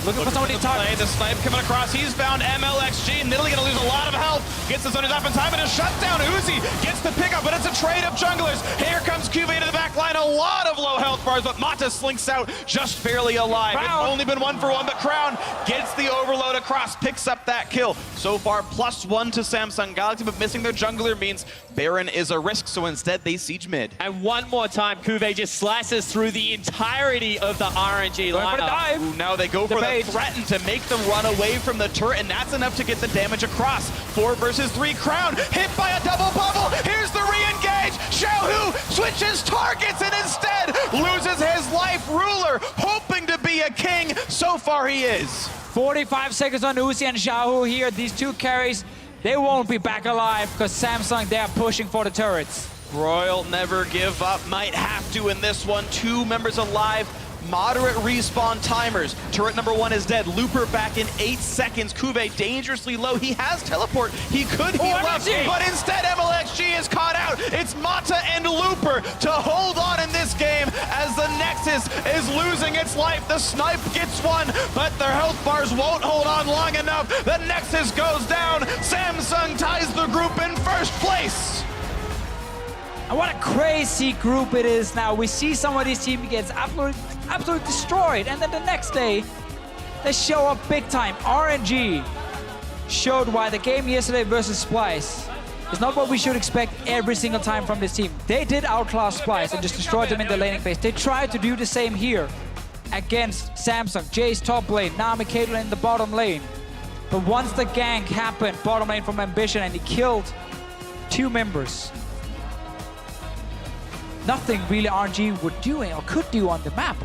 looking for somebody to target. The snipe coming across, he's found MLXG, Nidalee gonna lose a lot of health, gets the Zonies up in time, and a shutdown. Uzi gets the pickup, but it's a trade of junglers. Here comes QV into the back line, a lot of low health bars, but Mata slinks out just barely alive. It's only been 1-for-1, but Crown gets the overload across, picks up that kill. So far, +1 to Samsung Galaxy, but missing their jungler means Baron is a risk, so instead they siege mid. And one more time, Kuve just slices through the entirety of the RNG lineup. Ooh, now they go for the threaten to make them run away from the turret, and that's enough to get the damage across. 4 versus 3, Crown hit by a double bubble. Here's the re-engage. Xiaohu switches targets and instead loses his life. Ruler hoping to be a king. So far he is. 45 seconds on Uzi and Xiaohu here. These two carries, they won't be back alive because Samsung, they're pushing for the turrets. Royal never give up. Might have to in this one. 2 members alive. Moderate respawn timers. Turret number 1 is dead. Looper back in 8 seconds. Kuve dangerously low. He has teleport. He could heal up, but instead MLXG is caught out. It's Mata and Looper to hold on in this game as the Nexus is losing its life. The snipe gets one, but their health bars won't hold on long enough. The Nexus goes down. Samsung ties the group in first place. And what a crazy group it is now. We see some of these teams get absolutely destroyed, and then the next day, they show up big time. RNG showed why the game yesterday versus Splice is not what we should expect every single time from this team. They did outclass Splice and just destroyed them in the laning phase. They tried to do the same here against Samsung. Jay's top lane, Nami Caitlyn in the bottom lane. But once the gank happened, bottom lane from Ambition, and he killed 2 members, nothing really RNG would do or could do on the map,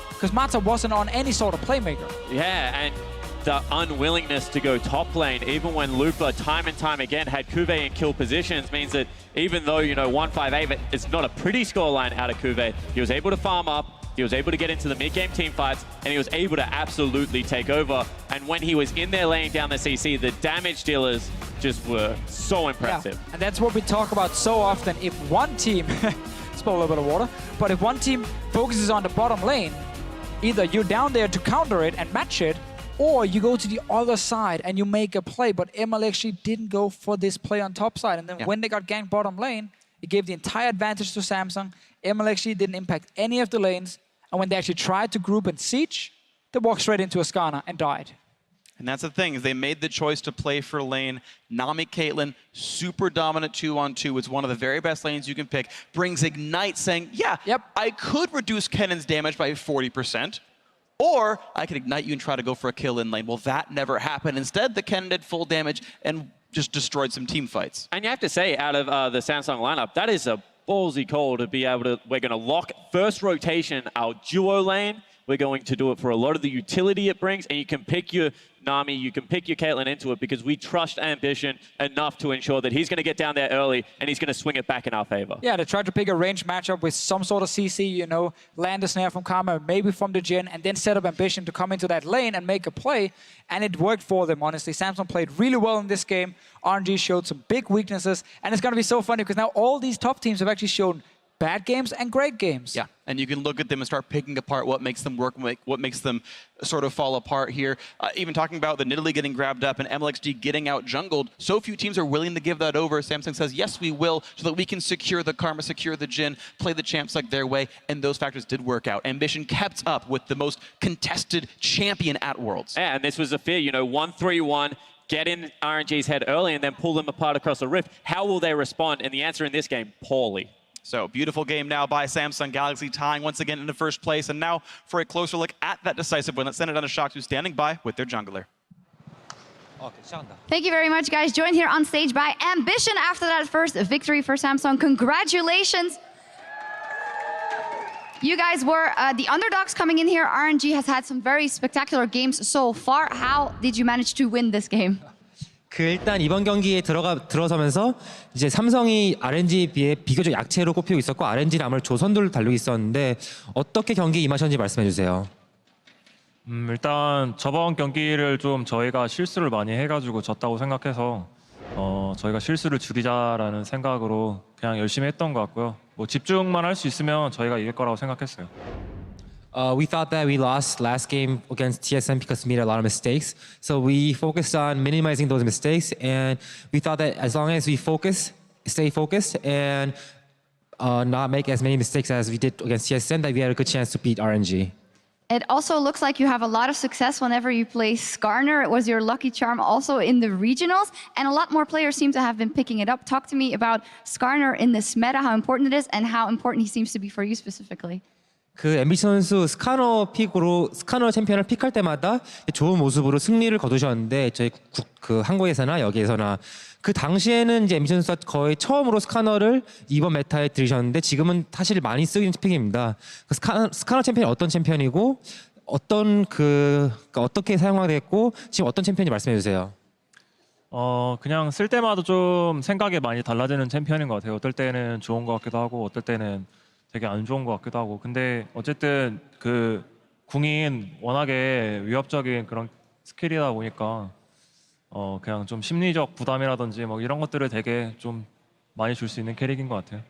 because Mata wasn't on any sort of playmaker. Yeah, and the unwillingness to go top lane, even when Looper time and time again had Kuve in kill positions, means that even though, you know, 158 is not a pretty scoreline out of Kuve, he was able to farm up, he was able to get into the mid-game team fights, and he was able to absolutely take over. And when he was in there laying down the CC, the damage dealers just were so impressive. Yeah, and that's what we talk about so often. If one team, spill a little bit of water, but if one team focuses on the bottom lane, either you're down there to counter it and match it, or you go to the other side and you make a play. But ML actually didn't go for this play on top side. And then when they got ganked bottom lane, it gave the entire advantage to Samsung. ML actually didn't impact any of the lanes. And when they actually tried to group and siege, they walked straight into a Skarner and died. And that's the thing, is they made the choice to play for lane. Nami Caitlyn, super dominant 2-on-2. It's one of the very best lanes you can pick. Brings Ignite, saying, yeah, I could reduce Kennen's damage by 40%. Or I could ignite you and try to go for a kill in lane. Well, that never happened. Instead, the Kennen did full damage and just destroyed some team fights. And you have to say, out of the Samsung lineup, that is a ballsy call to be able to, we're going to lock first rotation our duo lane. We're going to do it for a lot of the utility it brings, and you can pick your Nami, you can pick your Caitlyn into it because we trust Ambition enough to ensure that he's going to get down there early and he's going to swing it back in our favor. Yeah, they tried to pick a range matchup with some sort of CC, you know, land a snare from Karma, maybe from the Jhin, and then set up Ambition to come into that lane and make a play, and it worked for them, honestly. Samsung played really well in this game. RNG showed some big weaknesses, and it's going to be so funny because now all these top teams have actually shown bad games and great games. Yeah, and you can look at them and start picking apart what makes them work, what makes them sort of fall apart here. Even talking about the Nidalee getting grabbed up and MLXG getting out jungled, so few teams are willing to give that over. Samsung says, yes, we will, so that we can secure the Karma, secure the Jhin, play the champs like their way, and those factors did work out. Ambition kept up with the most contested champion at Worlds. Yeah, and this was a fear, you know, 1-3-1, get in RNG's head early and then pull them apart across the rift. How will they respond? And the answer in this game, poorly. So, beautiful game now by Samsung Galaxy, tying once again into first place. And now for a closer look at that decisive win, let's send it down to Shox, who's standing by with their jungler. Thank you very much, guys. Joined here on stage by Ambition after that first victory for Samsung. Congratulations. You guys were the underdogs coming in here. RNG has had some very spectacular games so far. How did you manage to win this game? 일단 이번 경기에 들어서면서 이제 삼성이 RNG에 비해 비교적 약체로 꼽히고 있었고 RNG는 아무래도 조선도를 달리고 있었는데 어떻게 경기에 임하셨는지 말씀해 주세요. 일단 저번 경기를 좀 저희가 실수를 많이 해가지고 졌다고 생각해서 저희가 실수를 줄이자라는 생각으로 그냥 열심히 했던 것 같고요. 뭐 집중만 할 수 있으면 저희가 이길 거라고 생각했어요. We thought that we lost last game against TSM because we made a lot of mistakes. So we focused on minimizing those mistakes, and we thought that as long as we stay focused, and not make as many mistakes as we did against TSM, that we had a good chance to beat RNG. It also looks like you have a lot of success whenever you play Skarner. It was your lucky charm also in the regionals, and a lot more players seem to have been picking it up. Talk to me about Skarner in this meta, how important it is, and how important he seems to be for you specifically. 그 엠비션 선수 스카너 챔피언을 픽할 때마다 좋은 모습으로 승리를 거두셨는데 저희 그 한국에서나 여기에서나 그 당시에는 이제 엠비션 선수가 거의 처음으로 스카너를 이번 메타에 들이셨는데 지금은 사실 많이 쓰이는 픽입니다. 그 스카너 챔피언이 어떤 챔피언이고 어떻게 사용하게 됐고 지금 어떤 챔피언인지 말씀해 주세요. 그냥 쓸 때마다 좀 생각이 많이 달라지는 챔피언인 것 같아요. 어떨 때는 좋은 것 같기도 하고 어떨 때는 되게 안 좋은 것 같기도 하고. 근데 어쨌든 그 궁인 워낙에 위협적인 그런 스킬이다 보니까 그냥 좀 심리적 부담이라든지 뭐 이런 것들을 되게 좀 많이 줄 수 있는 캐릭인 것 같아요.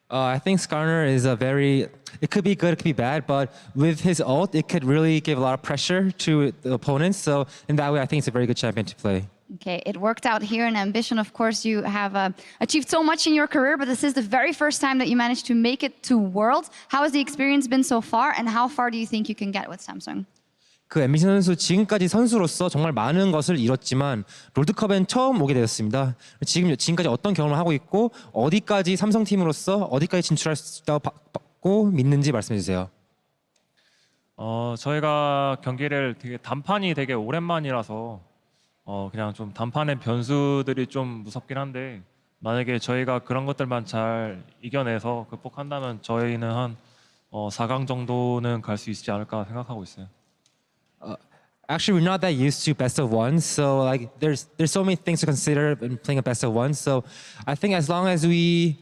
I think Skarner is it could be good, it could be bad, but with his ult, it could really give a lot of pressure to the opponents. So in that way, I think it's a very good champion to play. Okay, it worked out here in Ambition. Of course, you have achieved so much in your career, but this is the very first time that you managed to make it to Worlds. How has the experience been so far, and how far do you think you can get with Samsung? 그 엠비션 선수 지금까지 선수로서 정말 많은 것을 이뤘지만 롤드컵엔 처음 오게 되었습니다. 지금까지 어떤 경험을 하고 있고 어디까지 삼성팀으로서 어디까지 진출할 수 있다고 믿는지 말씀해 주세요. 저희가 경기를 단판이 되게 오랜만이라서 그냥 좀 단판의 변수들이 좀 무섭긴 한데 만약에 저희가 그런 것들만 잘 이겨내서 극복한다면 저희는 한 4강 정도는 갈 수 있지 않을까 생각하고 있어요. Actually, we're not that used to best of one, so like there's so many things to consider in playing a best of one. So I think as long as we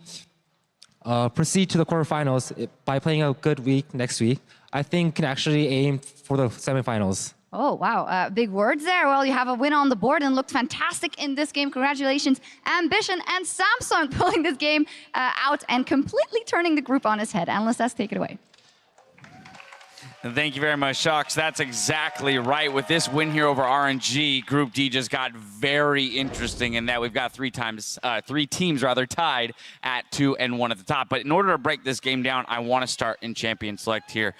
proceed to the quarterfinals by playing a good week next week, I think can actually aim for the semifinals. Oh, wow. Big words there. Well, you have a win on the board and looked fantastic in this game. Congratulations, Ambition and Samsung pulling this game out and completely turning the group on its head. Analyst S, take it away. Thank you very much, Shucks. That's exactly right. With this win here over RNG, Group D just got very interesting in that we've got three teams tied at 2 and 1 at the top. But in order to break this game down, I want to start in Champion Select here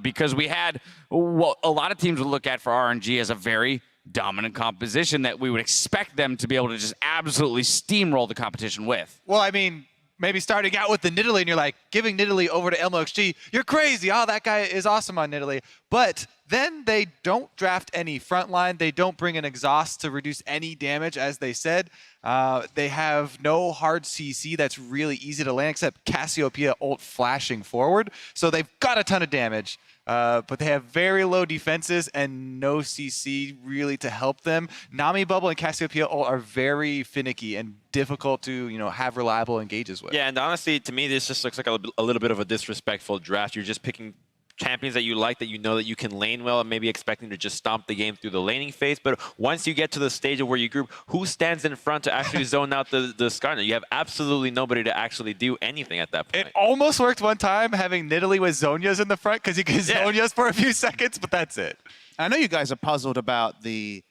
because we had what a lot of teams would look at for RNG as a very dominant composition that we would expect them to be able to just absolutely steamroll the competition with. Well, I mean, maybe starting out with the Nidalee and you're like, giving Nidalee over to MLXG, you're crazy. Oh, that guy is awesome on Nidalee. But then they don't draft any frontline. They don't bring an exhaust to reduce any damage, as they said. They have no hard CC that's really easy to land, except Cassiopeia ult flashing forward. So they've got a ton of damage. But they have very low defenses and no CC really to help them. Nami Bubble and Cassiopeia ult are very finicky and difficult to have reliable engages with. Yeah, and honestly, to me, this just looks like a little bit of a disrespectful draft. You're just picking champions that you like, that you know that you can lane well, and maybe expecting to just stomp the game through the laning phase. But once you get to the stage of where you group, who stands in front to actually zone out the Skarner? You have absolutely nobody to actually do anything at that point. It almost worked one time having Nidalee with Zhonya's in the front because you can Zhonya's for a few seconds, but that's it. I know you guys are puzzled about the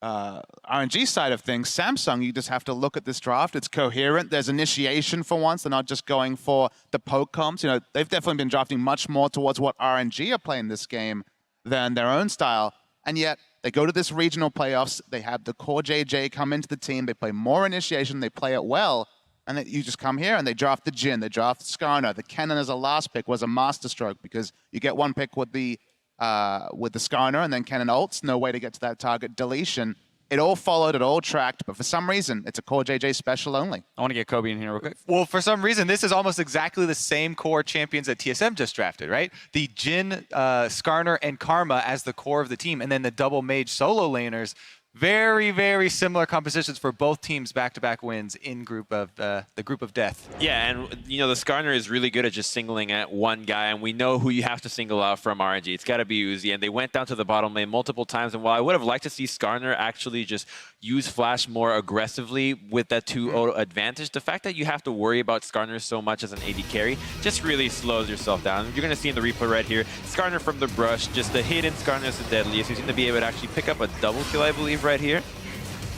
RNG side of things. Samsung, you just have to look at this draft. It's coherent. There's initiation for once. They're not just going for the poke comps. They've definitely been drafting much more towards what RNG are playing this game than their own style. And yet they go to this regional playoffs. They have the core JJ come into the team. They play more initiation. They play it well. And then you just come here and they draft the Jhin. They draft Skarner. The Kennen as a last pick was a masterstroke because you get one pick with the Skarner and then Kennen ults, no way to get to that target deletion. It all followed, it all tracked, but for some reason, it's a core JJ special only. I want to get Kobe in here real quick. Well, for some reason, this is almost exactly the same core champions that TSM just drafted, right? The Jhin, Skarner, and Karma as the core of the team, and then the double mage solo laners. Very, very similar compositions for both teams, back-to-back wins in the group of death. Yeah, and the Skarner is really good at just singling at one guy, and we know who you have to single out from RNG. It's got to be Uzi, and they went down to the bottom lane multiple times, and while I would have liked to see Skarner actually just use Flash more aggressively with that 2-0 advantage, the fact that you have to worry about Skarner so much as an AD carry just really slows yourself down. You're going to see in the replay right here, Skarner from the brush, just the hidden Skarner is the deadliest. He's going to be able to actually pick up a double kill, I believe, right here.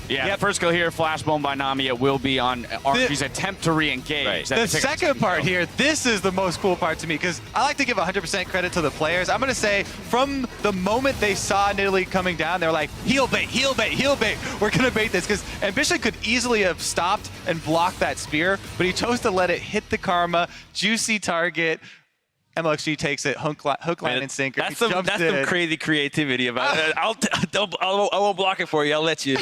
Yeah, first kill here, flash bomb by Nami. It will be on RNG's attempt to re-engage. Right. The second part here, this is the most cool part to me because I like to give 100% credit to the players. I'm going to say from the moment they saw Nidalee coming down, they were like, heal bait, heal bait, heal bait. We're going to bait this because Ambition could easily have stopped and blocked that spear, but he chose to let it hit the Karma, juicy target. MLXG takes it, hook, line, and sinker. That's some crazy creativity about it. I won't block it for you. I'll let you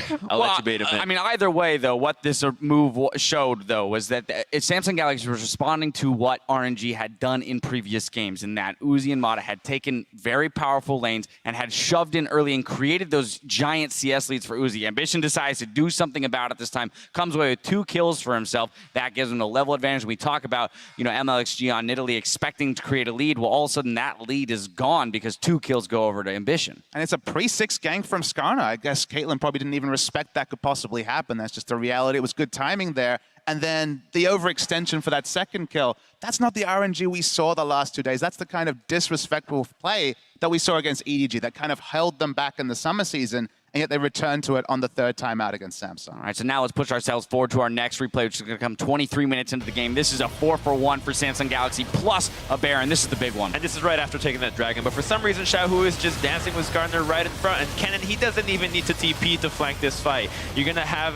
bait him in. I mean, either way, though, what this move showed, though, was that Samsung Galaxy was responding to what RNG had done in previous games, in that Uzi and Mata had taken very powerful lanes and had shoved in early and created those giant CS leads for Uzi. Ambition decides to do something about it this time, comes away with 2 kills for himself. That gives him a level advantage. We talk about, MLXG on Nidalee expecting to create a lead. Well, all of a sudden that lead is gone because 2 kills go over to Ambition. And it's a pre-6 gank from Skarner. I guess Caitlyn probably didn't even respect that could possibly happen. That's just the reality. It was good timing there. And then the overextension for that second kill. That's not the RNG we saw the last 2 days. That's the kind of disrespectful play that we saw against EDG that kind of held them back in the summer season. And yet they returned to it on the 3rd time out against Samsung. All right, so now let's push ourselves forward to our next replay, which is going to come 23 minutes into the game. This is a 4-for-1 for Samsung Galaxy, plus a Baron. This is the big one. And this is right after taking that Dragon. But for some reason, Xiaohu is just dancing with Skarner right in front. And Kennen, he doesn't even need to TP to flank this fight. You're going to have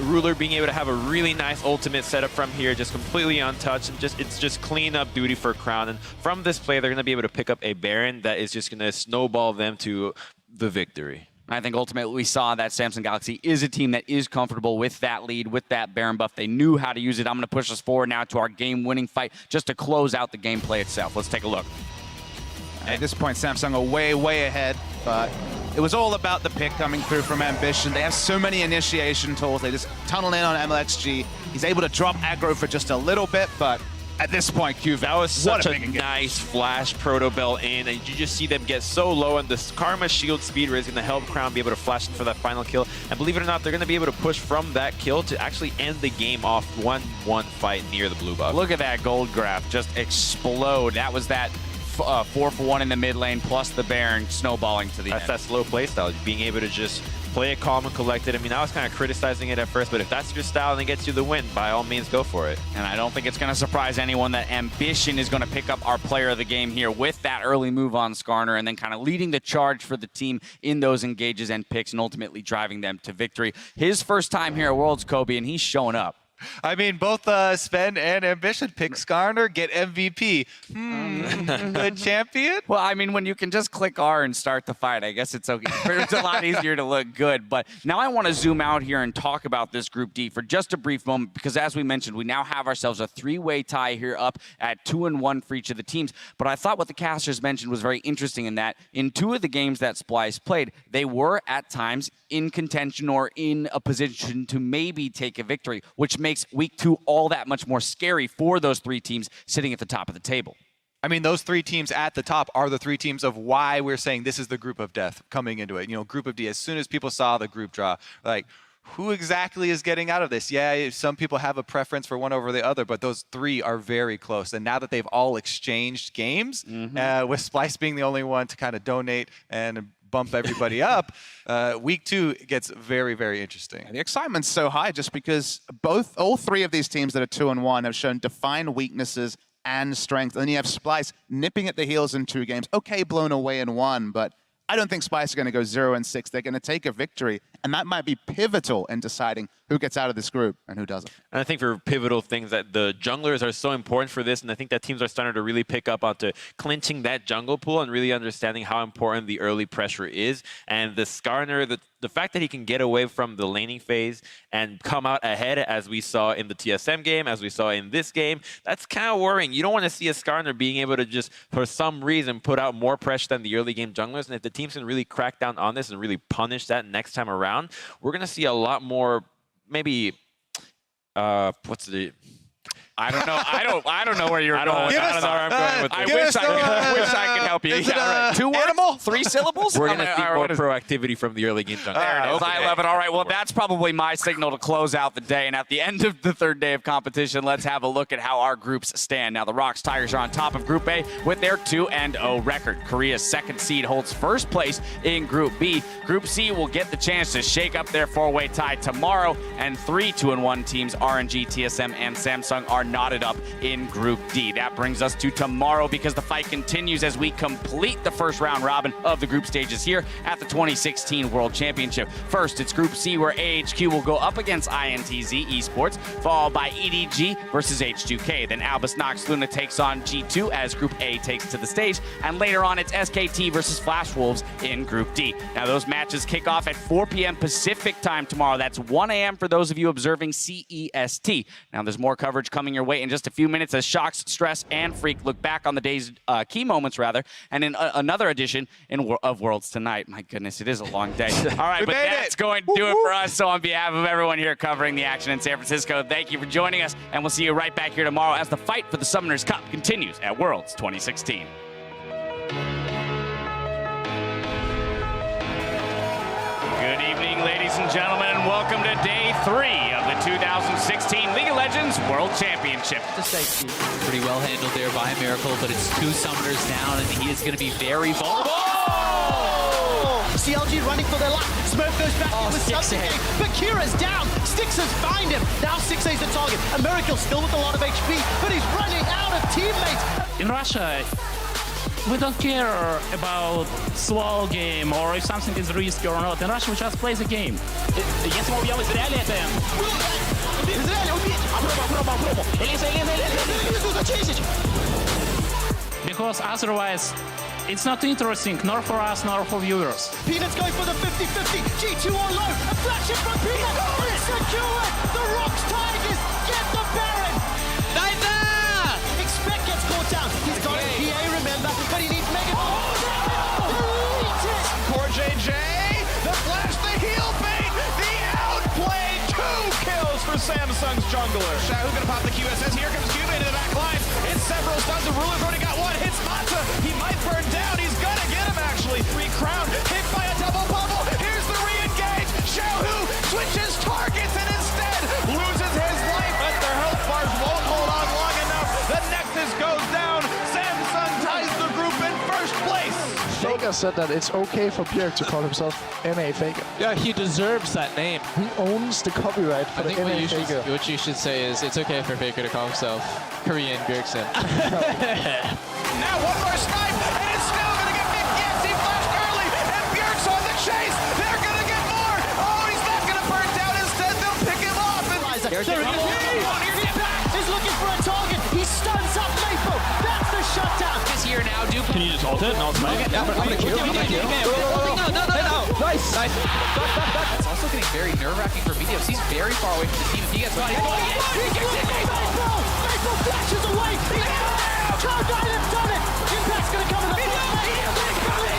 Ruler being able to have a really nice ultimate setup from here, just completely untouched. And it's just clean up duty for Crown. And from this play, they're going to be able to pick up a Baron that is just going to snowball them to the victory. I think ultimately we saw that Samsung Galaxy is a team that is comfortable with that lead, with that Baron buff. They knew how to use it. I'm going to push us forward now to our game-winning fight just to close out the gameplay itself. Let's take a look. At this point, Samsung are way, way ahead, but it was all about the pick coming through from Ambition. They have so many initiation tools. They just tunnel in on MLXG. He's able to drop aggro for just a little bit, but at this point, QV, that was such a nice flash proto bell in, and you just see them get so low, and this Karma shield speed is going to help Crown be able to flash in for that final kill. And believe it or not, they're going to be able to push from that kill to actually end the game off 1-1 fight near the blue buff. Look at that gold graph just explode. That was that 4-for-1 in the mid lane, plus the Baron snowballing to the That's end. that slow play style, being able to just play it calm and collected. I mean, I was kind of criticizing it at first, but if that's your style and it gets you the win, by all means, go for it. And I don't think it's going to surprise anyone that Ambition is going to pick up our player of the game here with that early move on Skarner and then kind of leading the charge for the team in those engages and picks and ultimately driving them to victory. His first time here at Worlds, Kobe, and he's showing up. I mean, both Sven and Ambition pick Skarner, get MVP. Good champion? Well, I mean, when you can just click R and start the fight, I guess it's okay. It's a lot easier to look good. But now I want to zoom out here and talk about this Group D for just a brief moment, because as we mentioned, we now have ourselves a three-way tie here up at 2-1 for each of the teams. But I thought what the casters mentioned was very interesting in that in two of the games that Splice played, they were at times in contention or in a position to maybe take a victory, which makes week 2 all that much more scary for those three teams sitting at the top of the table. I mean, those three teams at the top are the three teams of why we're saying this is the group of death coming into it. You know, Group of D, as soon as people saw the group draw, like, who exactly is getting out of this? Yeah, some people have a preference for one over the other, but those three are very close. And now that they've all exchanged games, with Splice being the only one to kind of donate and bump everybody up, week 2 gets very, very interesting. The excitement's so high just because all three of these teams that are 2-1 have shown defined weaknesses and strength. And then you have Splice nipping at the heels in 2 games. Okay, blown away in 1, but I don't think Splice are going to go 0-6. They're going to take a victory, and that might be pivotal in deciding who gets out of this group and who doesn't. And I think for pivotal things that the junglers are so important for this, and I think that teams are starting to really pick up onto clinching that jungle pool and really understanding how important the early pressure is. And the Skarner, the fact that he can get away from the laning phase and come out ahead, as we saw in the TSM game, as we saw in this game, that's kind of worrying. You don't want to see a Skarner being able to just, for some reason, put out more pressure than the early game junglers. And if the teams can really crack down on this and really punish that next time around, we're going to see a lot more, maybe, what's the... I don't know. I don't know where you're going. I don't know where I'm going with this. I wish I could help you. Is it right. 2 words? 3 syllables? We're going to see more proactivity from the early game junglers. There it is. I love it. All right, well, that's probably my signal to close out the day. And at the end of the third day of competition, let's have a look at how our groups stand. Now, the Rocks Tigers are on top of Group A with their 2-0 record. Korea's second seed holds first place in Group B. Group C will get the chance to shake up their 4-way tie tomorrow. And 3 2-1 teams, RNG, TSM, and Samsung, are knotted up in Group D. That brings us to tomorrow because the fight continues as we complete the first round robin of the group stages here at the 2016 World Championship. First, it's Group C where AHQ will go up against INTZ Esports, followed by EDG versus H2k. Then Albus Nox Luna takes on G2 as Group A takes to the stage. And later on, it's SKT versus Flash Wolves in Group D. Now, those matches kick off at 4 p.m. Pacific time tomorrow. That's 1 a.m. for those of you observing CEST. Now, there's more coverage coming your way in just a few minutes as Shocks, Stress, and Freak look back on the day's key moments, and in another edition of Worlds Tonight. My goodness, it is a long day. All right, but that's going to do it for us. So on behalf of everyone here covering the action in San Francisco, thank you for joining us, and we'll see you right back here tomorrow as the fight for the Summoners Cup continues at Worlds 2016. Good evening, ladies and gentlemen, and welcome to Day 3 of the 2016 League of Legends World Championship. Pretty well handled there by Miracle, but it's 2 summoners down, and he is going to be very vulnerable. CLG running for their life. Smoke goes back in with something, but Kira's down. Stixers find him. Now 6A's the target. A Miracle still with a lot of HP, but he's running out of teammates. In Russia, we don't care about slow game or if something is risky or not. In Russia, we just play the game. Если мы убьем Израиль, это... Израиль, убить! Попробуй! Элиза! Because otherwise, it's not interesting, nor for us, nor for viewers. Peanut's going for the 50-50. G2 on low. A flash in from Peanut. It's secured. The Rocks Tigers get the Baron. Expect gets caught down. He's got a PA, remember, but he needs Mega. Core JJ, the flash, the heal bait, the outplay, 2 kills for Samsung's jungler. Shahu gonna pop the QSS, here comes Cuba into the back line. It's several stuns, the Ruler's already got one, hits Mata, he might burn down, he's gonna get him actually. Recrown, hit by a double bubble, here's the re-engage, Shahu switches targets and instead loses his life, but their health bars won't hold on long enough. The Nexus goes down, Samsung ties the group Faker said that it's okay for Bjerg to call himself NA Faker. Yeah, he deserves that name. He owns the copyright for the NA Faker. What you should say is it's okay for Faker to call himself Korean Bjergsen. Now one more snipe, and it's still going to get big. Yes, he flashed early, and Bjerg's on the chase. They're going to get more. Oh, he's not going to burn down. Instead, they'll pick him off. And is looking for a target. He stuns up Maple. That's the shutdown. Is here now. Can you just ult it? No, it's not. Okay, I'm gonna kill. No. Nice. It's also getting very nerve-wracking for Meteos. He's very far away from the team. If he gets one, He gets it. Maple flashes away. Cloud9 have done it. Impact's going to come in the front.